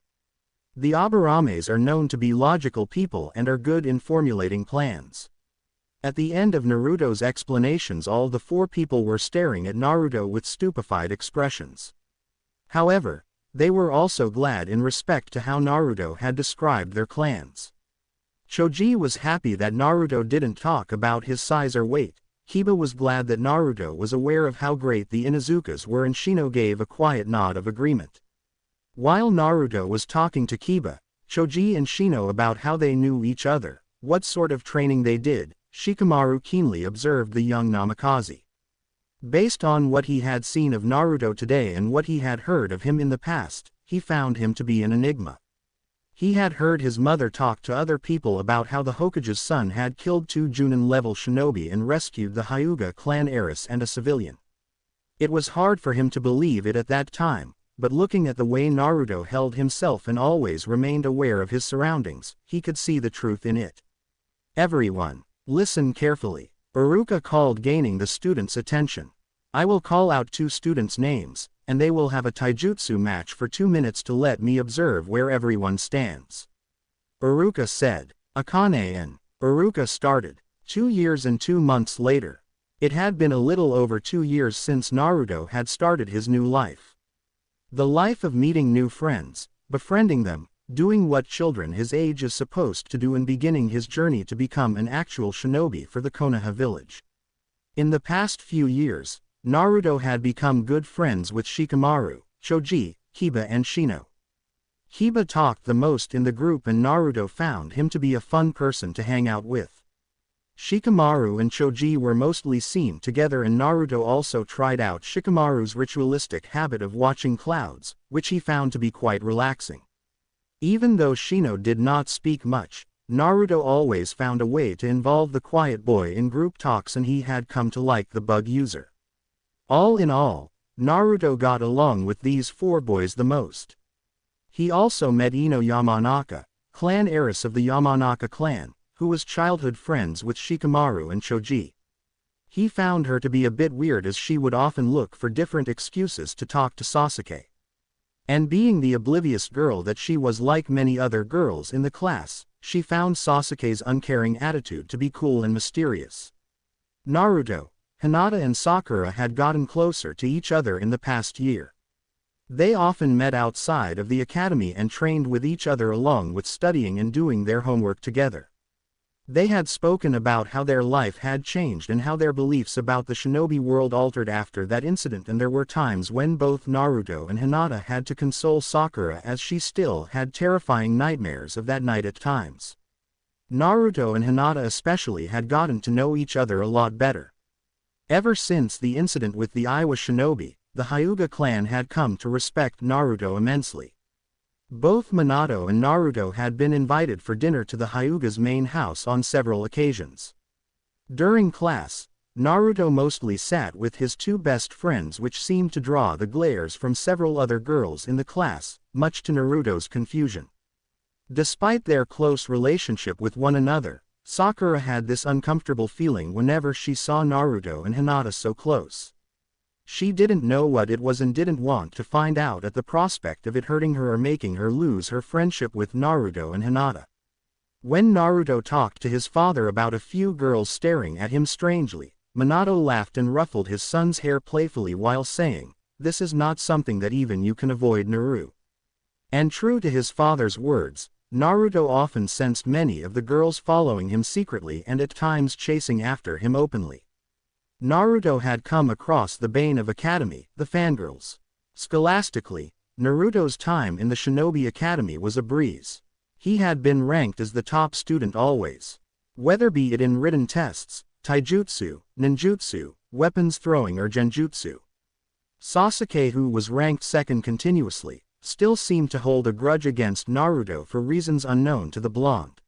The Aburames are known to be logical people and are good in formulating plans." At the end of Naruto's explanations, all the four people were staring at Naruto with stupefied expressions. However, they were also glad in respect to how Naruto had described their clans. Choji was happy that Naruto didn't talk about his size or weight. Kiba was glad that Naruto was aware of how great the Inuzukas were, and Shino gave a quiet nod of agreement. While Naruto was talking to Kiba, Choji and Shino about how they knew each other, what sort of training they did, Shikamaru keenly observed the young Namikaze. Based on what he had seen of Naruto today and what he had heard of him in the past, he found him to be an enigma. He had heard his mother talk to other people about how the Hokage's son had killed 2 Junin-level shinobi and rescued the Hyuga clan heiress and a civilian. It was hard for him to believe it at that time, but looking at the way Naruto held himself and always remained aware of his surroundings, he could see the truth in it. "Everyone, listen carefully," Iruka called, gaining the students' attention. "I will call out 2 students' names, and they will have a taijutsu match for 2 minutes to let me observe where everyone stands," Iruka said. Akane and Iruka started. 2 years and 2 months later. It had been a little over 2 years since Naruto had started his new life. The life of meeting new friends, befriending them, doing what children his age is supposed to do, and beginning his journey to become an actual shinobi for the Konoha village. In the past few years, Naruto had become good friends with Shikamaru, Choji, Kiba and Shino. Kiba talked the most in the group, and Naruto found him to be a fun person to hang out with. Shikamaru and Choji were mostly seen together, and Naruto also tried out Shikamaru's ritualistic habit of watching clouds, which he found to be quite relaxing. Even though Shino did not speak much, Naruto always found a way to involve the quiet boy in group talks, and he had come to like the bug user. All in all, Naruto got along with these 4 boys the most. He also met Ino Yamanaka, clan heiress of the Yamanaka clan, who was childhood friends with Shikamaru and Choji. He found her to be a bit weird, as she would often look for different excuses to talk to Sasuke. And being the oblivious girl that she was, like many other girls in the class, she found Sasuke's uncaring attitude to be cool and mysterious. Naruto, Hinata and Sakura had gotten closer to each other in the past year. They often met outside of the academy and trained with each other, along with studying and doing their homework together. They had spoken about how their life had changed and how their beliefs about the shinobi world altered after that incident, and there were times when both Naruto and Hinata had to console Sakura, as she still had terrifying nightmares of that night at times. Naruto and Hinata especially had gotten to know each other a lot better. Ever since the incident with the Iwa shinobi, the Hyuga clan had come to respect Naruto immensely. Both Minato and Naruto had been invited for dinner to the Hyuga's main house on several occasions. During class, Naruto mostly sat with his two best friends, which seemed to draw the glares from several other girls in the class, much to Naruto's confusion. Despite their close relationship with one another, Sakura had this uncomfortable feeling whenever she saw Naruto and Hinata so close. She didn't know what it was and didn't want to find out at the prospect of it hurting her or making her lose her friendship with Naruto and Hinata. When Naruto talked to his father about a few girls staring at him strangely, Minato laughed and ruffled his son's hair playfully while saying, "This is not something that even you can avoid, Naru." And true to his father's words, Naruto often sensed many of the girls following him secretly and at times chasing after him openly. Naruto had come across the bane of Academy, the fangirls. Scholastically, Naruto's time in the Shinobi Academy was a breeze. He had been ranked as the top student always. Whether be it in written tests, taijutsu, ninjutsu, weapons throwing or genjutsu. Sasuke, who was ranked second continuously, still seemed to hold a grudge against Naruto for reasons unknown to the blonde.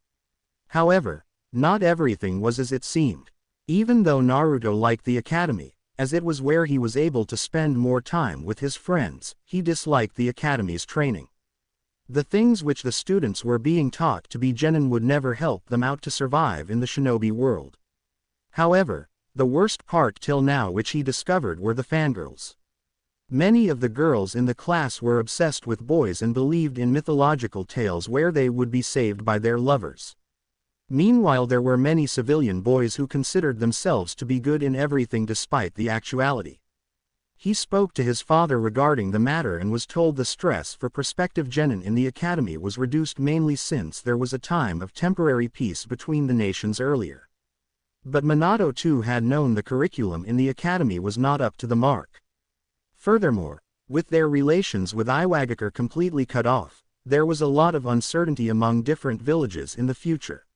However, not everything was as it seemed. Even though Naruto liked the academy, as it was where he was able to spend more time with his friends, he disliked the academy's training. The things which the students were being taught to be genin would never help them out to survive in the shinobi world. However, the worst part till now which he discovered were the fangirls. Many of the girls in the class were obsessed with boys and believed in mythological tales where they would be saved by their lovers. Meanwhile, there were many civilian boys who considered themselves to be good in everything despite the actuality. He spoke to his father regarding the matter and was told the stress for prospective genin in the academy was reduced mainly since there was a time of temporary peace between the nations earlier. But Minato too had known the curriculum in the academy was not up to the mark. Furthermore, with their relations with Iwagakure completely cut off, there was a lot of uncertainty among different villages in the future.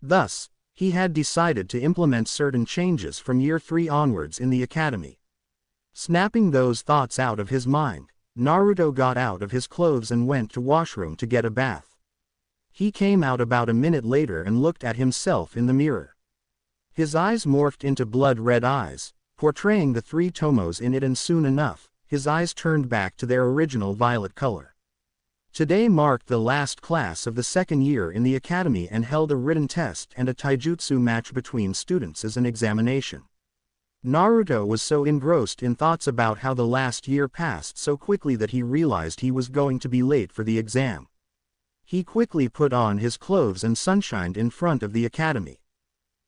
Thus, he had decided to implement certain changes from year 3 onwards in the academy. Snapping those thoughts out of his mind, Naruto got out of his clothes and went to washroom to get a bath. He came out about a minute later and looked at himself in the mirror. His eyes morphed into blood-red eyes, portraying the 3 tomos in it, and soon enough, his eyes turned back to their original violet color. Today marked the last class of the second year in the academy and held a written test and a taijutsu match between students as an examination. Naruto was so engrossed in thoughts about how the last year passed so quickly that he realized he was going to be late for the exam. He quickly put on his clothes and sunshined in front of the academy.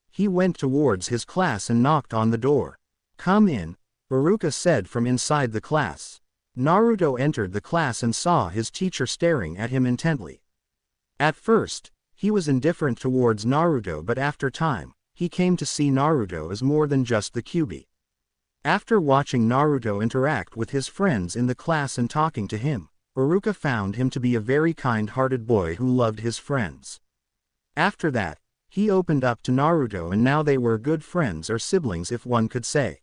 He went towards his class and knocked on the door. "Come in," Iruka said from inside the class. Naruto entered the class and saw his teacher staring at him intently. At first, he was indifferent towards Naruto, but after time, he came to see Naruto as more than just the kyuubi. After watching Naruto interact with his friends in the class and talking to him, Iruka found him to be a very kind-hearted boy who loved his friends. After that, he opened up to Naruto and now they were good friends, or siblings if one could say.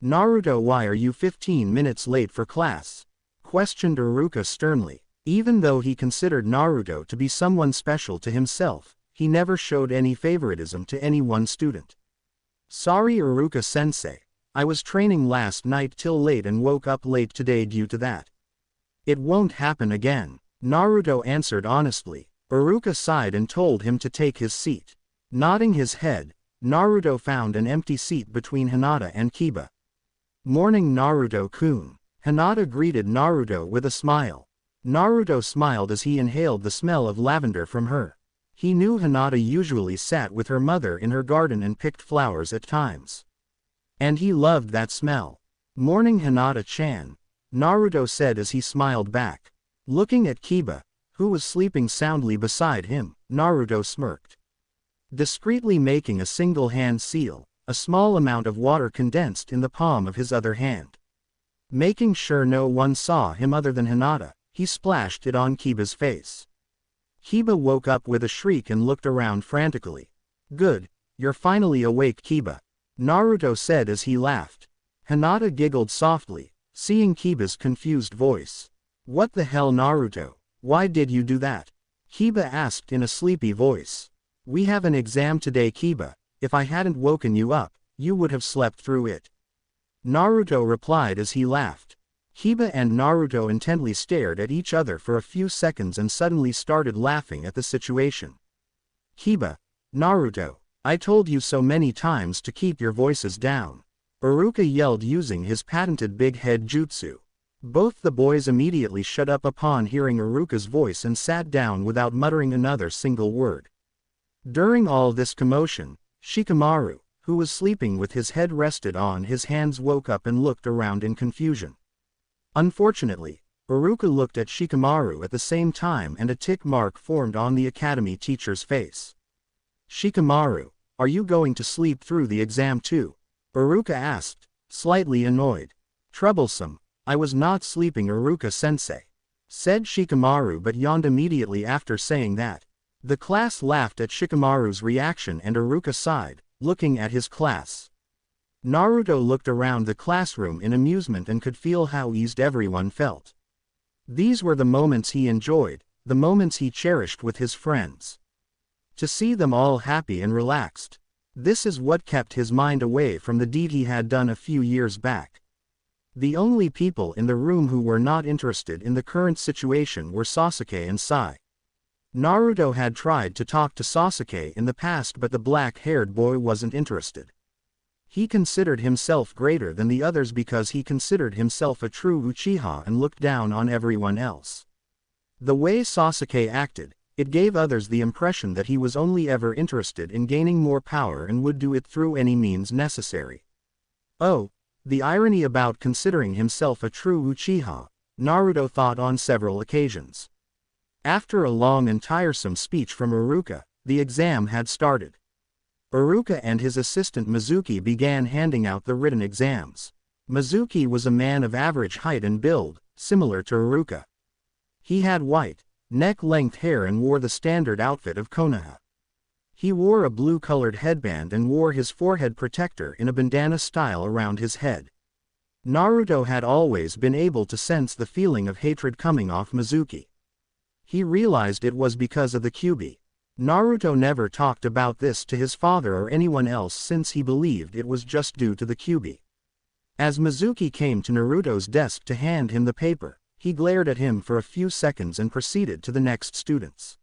"Naruto, why are you 15 minutes late for class?" questioned Iruka sternly. Even though he considered Naruto to be someone special to himself, he never showed any favoritism to any one student. "Sorry Iruka-sensei, I was training last night till late and woke up late today due to that. It won't happen again," Naruto answered honestly. Iruka sighed and told him to take his seat. Nodding his head, Naruto found an empty seat between Hinata and Kiba. "Morning Naruto-kun." Hinata greeted Naruto with a smile. Naruto smiled as he inhaled the smell of lavender from her. He knew Hinata usually sat with her mother in her garden and picked flowers at times. And he loved that smell. "Morning Hinata-chan," Naruto said as he smiled back. Looking at Kiba, who was sleeping soundly beside him, Naruto smirked. Discreetly making a single hand seal, a small amount of water condensed in the palm of his other hand. Making sure no one saw him other than Hinata, he splashed it on Kiba's face. Kiba woke up with a shriek and looked around frantically. "Good, you're finally awake, Kiba," Naruto said as he laughed. Hinata giggled softly, seeing Kiba's confused voice. "What the hell, Naruto? Why did you do that?" Kiba asked in a sleepy voice. "We have an exam today, Kiba. If I hadn't woken you up, you would have slept through it. Naruto replied as he laughed. Kiba and Naruto intently stared at each other for a few seconds and suddenly started laughing at the situation. Kiba, Naruto, I told you so many times to keep your voices down. Iruka yelled using his patented big head jutsu. Both the boys immediately shut up upon hearing Iruka's voice and sat down without muttering another single word. During all this commotion, Shikamaru, who was sleeping with his head rested on his hands, woke up and looked around in confusion. Unfortunately, Iruka looked at Shikamaru at the same time and a tick mark formed on the academy teacher's face. Shikamaru, are you going to sleep through the exam too? Iruka asked, slightly annoyed. Troublesome, I was not sleeping, Iruka-sensei, said Shikamaru, but yawned immediately after saying that. The class laughed at Shikamaru's reaction and Iruka sighed, looking at his class. Naruto looked around the classroom in amusement and could feel how eased everyone felt. These were the moments he enjoyed, the moments he cherished with his friends. To see them all happy and relaxed. This is what kept his mind away from the deed he had done a few years back. The only people in the room who were not interested in the current situation were Sasuke and Sai. Naruto had tried to talk to Sasuke in the past, but the black-haired boy wasn't interested. He considered himself greater than the others because he considered himself a true Uchiha and looked down on everyone else. The way Sasuke acted, it gave others the impression that he was only ever interested in gaining more power and would do it through any means necessary. Oh, the irony about considering himself a true Uchiha, Naruto thought on several occasions. After a long and tiresome speech from Iruka, the exam had started. Iruka and his assistant Mizuki began handing out the written exams. Mizuki was a man of average height and build, similar to Iruka. He had white, neck-length hair and wore the standard outfit of Konoha. He wore a blue-colored headband and wore his forehead protector in a bandana style around his head. Naruto had always been able to sense the feeling of hatred coming off Mizuki. He realized it was because of the Kyuubi. Naruto never talked about this to his father or anyone else since he believed it was just due to the Kyuubi. As Mizuki came to Naruto's desk to hand him the paper, he glared at him for a few seconds and proceeded to the next students.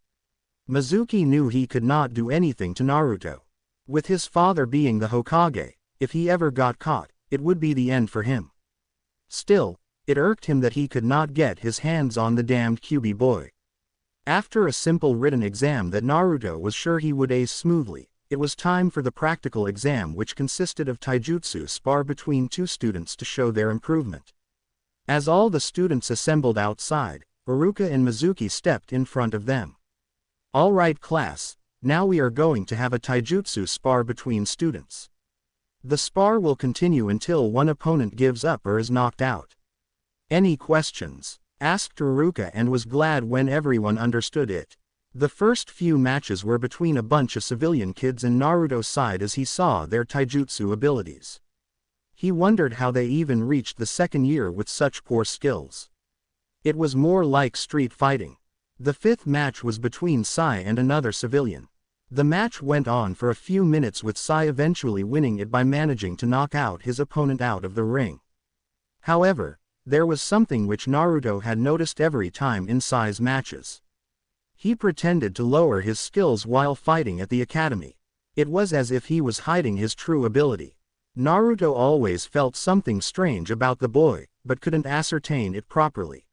Mizuki knew he could not do anything to Naruto. With his father being the Hokage, if he ever got caught, it would be the end for him. Still, it irked him that he could not get his hands on the damned Kyuubi boy. After a simple written exam that Naruto was sure he would ace smoothly, it was time for the practical exam, which consisted of taijutsu spar between two students to show their improvement. As all the students assembled outside, Iruka and Mizuki stepped in front of them. All right class, now we are going to have a taijutsu spar between students. The spar will continue until one opponent gives up or is knocked out. Any questions? Asked Iruka and was glad when everyone understood it. The first few matches were between a bunch of civilian kids and Naruto sighed as he saw their taijutsu abilities. He wondered how they even reached the second year with such poor skills. It was more like street fighting. The fifth match was between Sai and another civilian. The match went on for a few minutes with Sai eventually winning it by managing to knock out his opponent out of the ring. However, there was something which Naruto had noticed every time in Sai's matches. He pretended to lower his skills while fighting at the academy. It was as if he was hiding his true ability. Naruto always felt something strange about the boy, but couldn't ascertain it properly.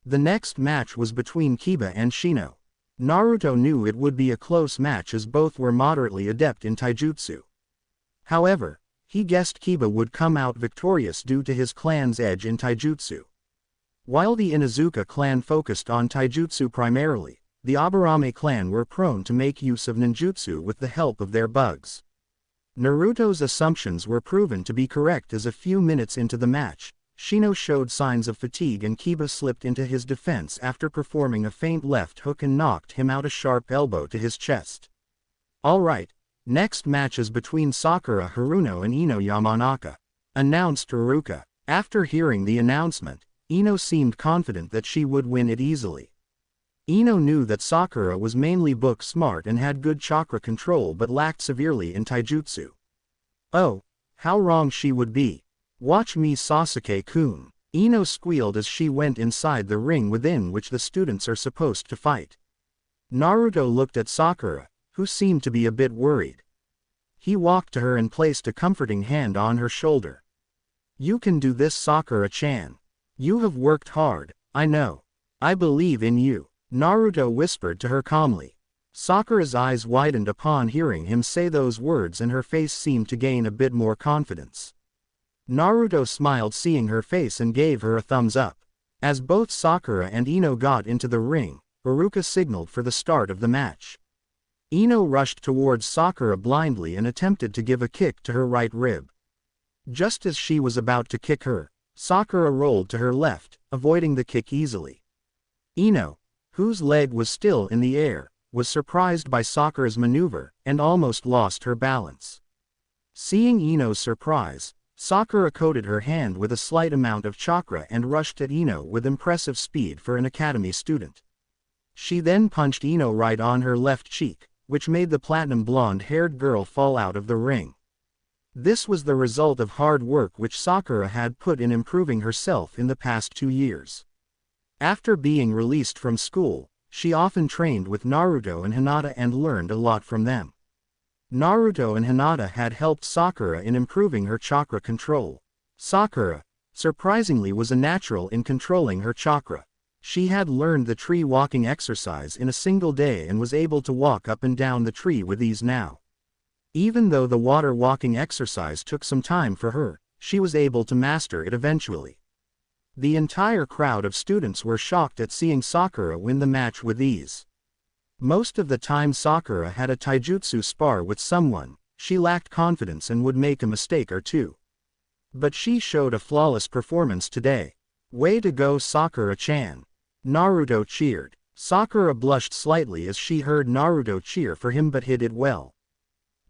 The next match was between Kiba and Shino. Naruto knew it would be a close match as both were moderately adept in taijutsu. However, he guessed Kiba would come out victorious due to his clan's edge in taijutsu. While the Inuzuka clan focused on taijutsu primarily, the Aburame clan were prone to make use of ninjutsu with the help of their bugs. Naruto's assumptions were proven to be correct as a few minutes into the match, Shino showed signs of fatigue and Kiba slipped into his defense after performing a feint left hook and knocked him out a sharp elbow to his chest. Alright, next match is between Sakura Haruno and Ino Yamanaka, announced Iruka. After hearing the announcement, Ino seemed confident that she would win it easily. Ino knew that Sakura was mainly book smart and had good chakra control but lacked severely in taijutsu. Oh, how wrong she would be. Watch me, Sasuke-kun. Ino squealed as she went inside the ring within which the students are supposed to fight. Naruto looked at Sakura, who seemed to be a bit worried. He walked to her and placed a comforting hand on her shoulder. You can do this, Sakura-chan. You have worked hard, I know. I believe in you, Naruto whispered to her calmly. Sakura's eyes widened upon hearing him say those words and her face seemed to gain a bit more confidence. Naruto smiled seeing her face and gave her a thumbs up. As both Sakura and Ino got into the ring, Iruka signaled for the start of the match. Ino rushed towards Sakura blindly and attempted to give a kick to her right rib. Just as she was about to kick her, Sakura rolled to her left, avoiding the kick easily. Ino, whose leg was still in the air, was surprised by Sakura's maneuver, and almost lost her balance. Seeing Ino's surprise, Sakura coated her hand with a slight amount of chakra and rushed at Ino with impressive speed for an academy student. She then punched Ino right on her left cheek, which made the platinum blonde-haired girl fall out of the ring. This was the result of hard work which Sakura had put in improving herself in the past 2 years. After being released from school, she often trained with Naruto and Hinata and learned a lot from them. Naruto and Hinata had helped Sakura in improving her chakra control. Sakura, surprisingly, was a natural in controlling her chakra. She had learned the tree walking exercise in a single day and was able to walk up and down the tree with ease now. Even though the water walking exercise took some time for her, she was able to master it eventually. The entire crowd of students were shocked at seeing Sakura win the match with ease. Most of the time Sakura had a taijutsu spar with someone, she lacked confidence and would make a mistake or two. But she showed a flawless performance today. Way to go, Sakura-chan. Naruto cheered. Sakura blushed slightly as she heard Naruto cheer for him but hid it well.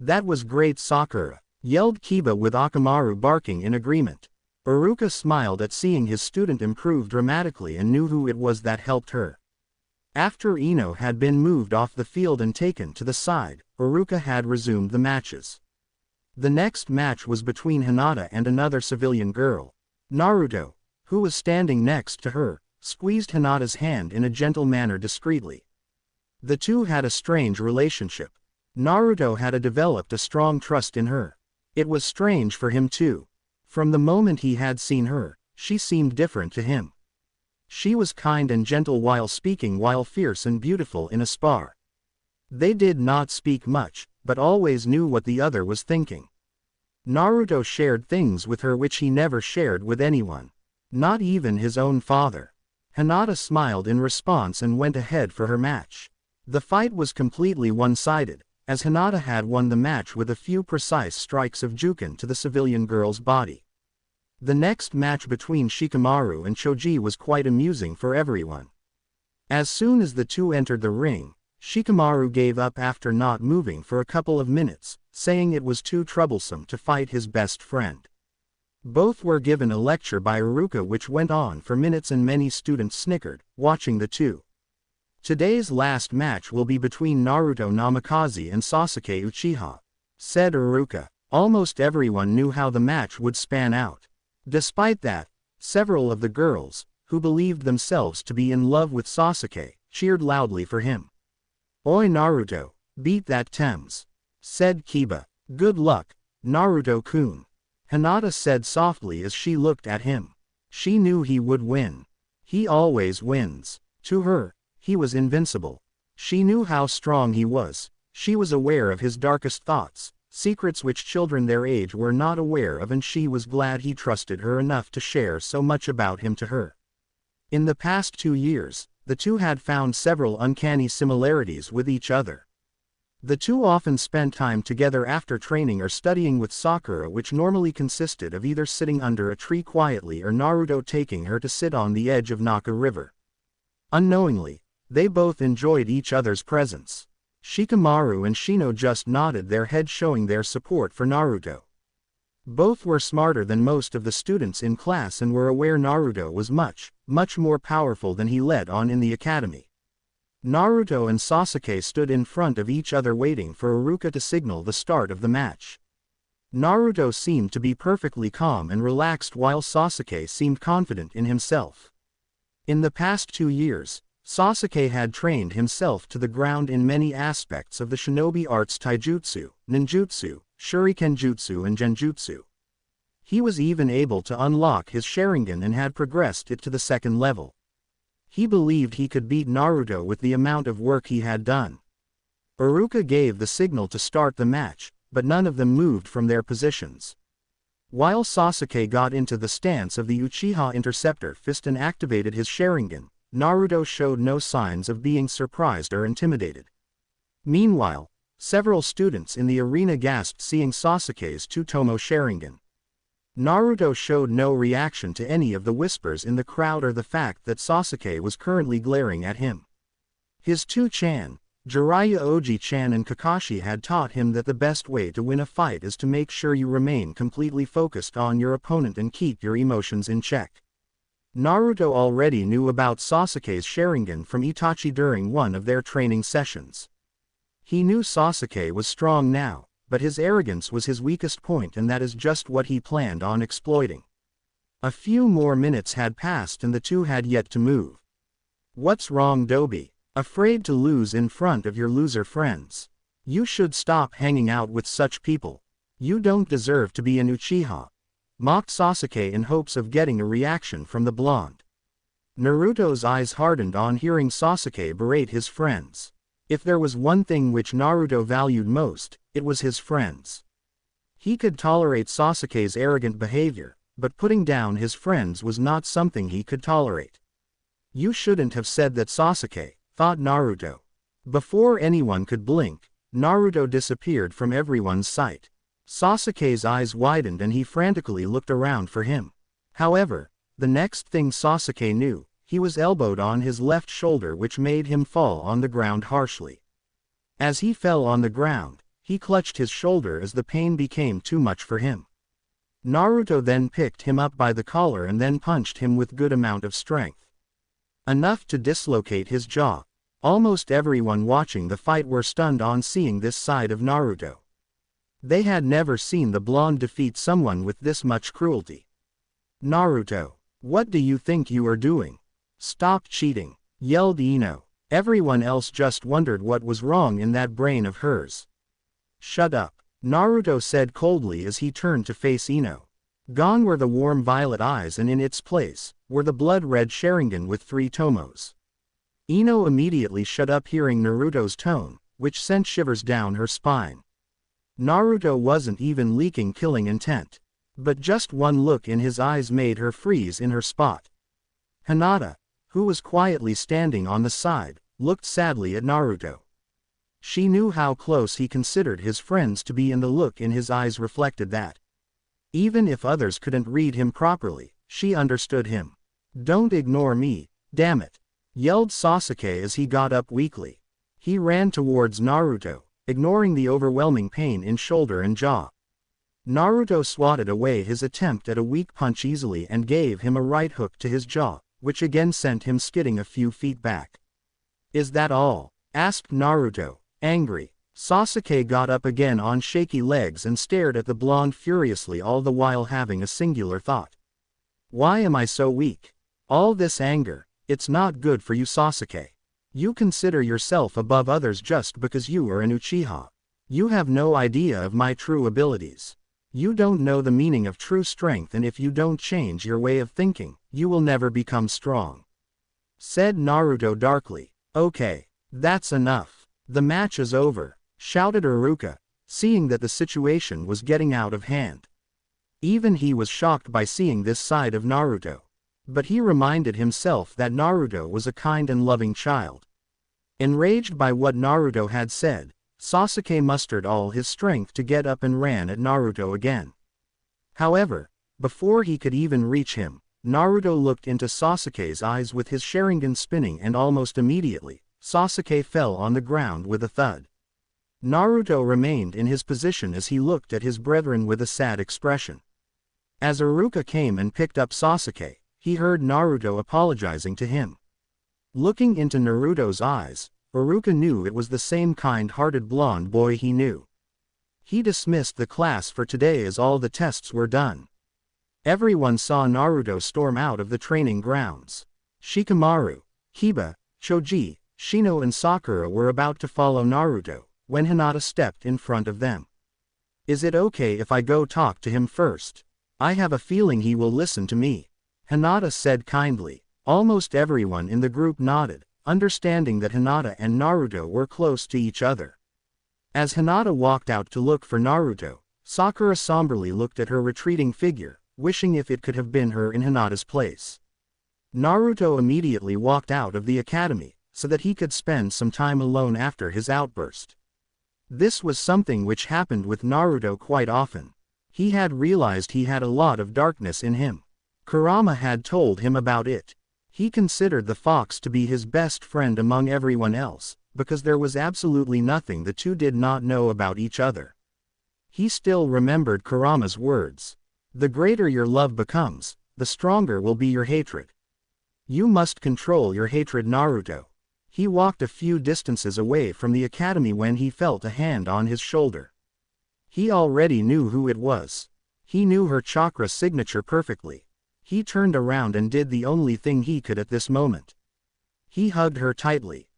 That was great, Sakura, yelled Kiba with Akamaru barking in agreement. Iruka smiled at seeing his student improve dramatically and knew who it was that helped her. After Ino had been moved off the field and taken to the side, Iruka had resumed the matches. The next match was between Hinata and another civilian girl. Naruto, who was standing next to her, squeezed Hinata's hand in a gentle manner discreetly. The two had a strange relationship. Naruto had developed a strong trust in her. It was strange for him too. From the moment he had seen her, she seemed different to him. She was kind and gentle while speaking while fierce and beautiful in a spar. They did not speak much, but always knew what the other was thinking. Naruto shared things with her which he never shared with anyone. Not even his own father. Hinata smiled in response and went ahead for her match. The fight was completely one-sided, as Hinata had won the match with a few precise strikes of Juken to the civilian girl's body. The next match between Shikamaru and Choji was quite amusing for everyone. As soon as the two entered the ring, Shikamaru gave up after not moving for a couple of minutes, saying it was too troublesome to fight his best friend. Both were given a lecture by Iruka which went on for minutes and many students snickered, watching the two. Today's last match will be between Naruto Namikaze and Sasuke Uchiha, said Iruka. Almost everyone knew how the match would span out. Despite that, several of the girls, who believed themselves to be in love with Sasuke, cheered loudly for him. Oi Naruto, beat that Thames, said Kiba. Good luck, Naruto-kun, Hinata said softly as she looked at him. She knew he would win. He always wins. To her, he was invincible. She knew how strong he was. She was aware of his darkest thoughts, secrets which children their age were not aware of, and she was glad he trusted her enough to share so much about him to her. In the past 2 years, the two had found several uncanny similarities with each other. The two often spent time together after training or studying with Sakura, which normally consisted of either sitting under a tree quietly or Naruto taking her to sit on the edge of Naka River. Unknowingly, they both enjoyed each other's presence. Shikamaru and Shino just nodded their heads showing their support for Naruto. Both were smarter than most of the students in class and were aware Naruto was much more powerful than he let on in the academy. Naruto and Sasuke stood in front of each other waiting for Iruka to signal the start of the match. Naruto seemed to be perfectly calm and relaxed while Sasuke seemed confident in himself. In the past 2 years, Sasuke had trained himself to the ground in many aspects of the shinobi arts taijutsu, ninjutsu, shurikenjutsu and genjutsu. He was even able to unlock his Sharingan and had progressed it to the second level. He believed he could beat Naruto with the amount of work he had done. Iruka gave the signal to start the match, but none of them moved from their positions. While Sasuke got into the stance of the Uchiha Interceptor Fist and activated his Sharingan, Naruto showed no signs of being surprised or intimidated. Meanwhile, several students in the arena gasped seeing Sasuke's Two-Tomo Sharingan. Naruto showed no reaction to any of the whispers in the crowd or the fact that Sasuke was currently glaring at him. His two-chan, Jiraiya Oji-chan and Kakashi had taught him that the best way to win a fight is to make sure you remain completely focused on your opponent and keep your emotions in check. Naruto already knew about Sasuke's Sharingan from Itachi during one of their training sessions. He knew Sasuke was strong now, but his arrogance was his weakest point and that is just what he planned on exploiting. A few more minutes had passed and the two had yet to move. "What's wrong, Dobi? Afraid to lose in front of your loser friends? You should stop hanging out with such people. You don't deserve to be an Uchiha," mocked Sasuke in hopes of getting a reaction from the blonde. Naruto's eyes hardened on hearing Sasuke berate his friends. If there was one thing which Naruto valued most, it was his friends. He could tolerate Sasuke's arrogant behavior, but putting down his friends was not something he could tolerate. "You shouldn't have said that, Sasuke," thought Naruto. Before anyone could blink, Naruto disappeared from everyone's sight. Sasuke's eyes widened and he frantically looked around for him. However, the next thing Sasuke knew, he was elbowed on his left shoulder, which made him fall on the ground harshly. As he fell on the ground, he clutched his shoulder as the pain became too much for him. Naruto then picked him up by the collar and then punched him with good amount of strength. Enough to dislocate his jaw. Almost everyone watching the fight were stunned on seeing this side of Naruto. They had never seen the blonde defeat someone with this much cruelty. "Naruto, what do you think you are doing? Stop cheating," yelled Ino. Everyone else just wondered what was wrong in that brain of hers. "Shut up," Naruto said coldly as he turned to face Ino. Gone were the warm violet eyes and in its place were the blood-red Sharingan with 3 tomos. Ino immediately shut up hearing Naruto's tone, which sent shivers down her spine. Naruto wasn't even leaking killing intent. But just one look in his eyes made her freeze in her spot. Hinata, who was quietly standing on the side, looked sadly at Naruto. She knew how close he considered his friends to be and the look in his eyes reflected that. Even if others couldn't read him properly, she understood him. "Don't ignore me, damn it," yelled Sasuke as he got up weakly. He ran towards Naruto, ignoring the overwhelming pain in shoulder and jaw. Naruto swatted away his attempt at a weak punch easily and gave him a right hook to his jaw, which again sent him skidding a few feet back. "Is that all?" asked Naruto, angry. Sasuke got up again on shaky legs and stared at the blonde furiously, all the while having a singular thought. "Why am I so weak? All this anger, it's not good for you, Sasuke. You consider yourself above others just because you are an Uchiha. You have no idea of my true abilities. You don't know the meaning of true strength, and if you don't change your way of thinking, you will never become strong," said Naruto darkly. "Okay, that's enough. The match is over," shouted Iruka, seeing that the situation was getting out of hand. Even he was shocked by seeing this side of Naruto. But he reminded himself that Naruto was a kind and loving child. Enraged by what Naruto had said, Sasuke mustered all his strength to get up and ran at Naruto again. However, before he could even reach him, Naruto looked into Sasuke's eyes with his Sharingan spinning, and almost immediately, Sasuke fell on the ground with a thud. Naruto remained in his position as he looked at his brethren with a sad expression. As Iruka came and picked up Sasuke, he heard Naruto apologizing to him. Looking into Naruto's eyes, Iruka knew it was the same kind-hearted blonde boy he knew. He dismissed the class for today as all the tests were done. Everyone saw Naruto storm out of the training grounds. Shikamaru, Kiba, Choji, Shino and Sakura were about to follow Naruto, when Hinata stepped in front of them. "Is it okay if I go talk to him first? I have a feeling he will listen to me," Hinata said kindly. Almost everyone in the group nodded, understanding that Hinata and Naruto were close to each other. As Hinata walked out to look for Naruto, Sakura somberly looked at her retreating figure, wishing if it could have been her in Hinata's place. Naruto immediately walked out of the academy, so that he could spend some time alone after his outburst. This was something which happened with Naruto quite often. He had realized he had a lot of darkness in him. Kurama had told him about it. He considered the fox to be his best friend among everyone else, because there was absolutely nothing the two did not know about each other. He still remembered Kurama's words. "The greater your love becomes, the stronger will be your hatred. You must control your hatred, Naruto." He walked a few distances away from the academy when he felt a hand on his shoulder. He already knew who it was. He knew her chakra signature perfectly. He turned around and did the only thing he could at this moment. He hugged her tightly.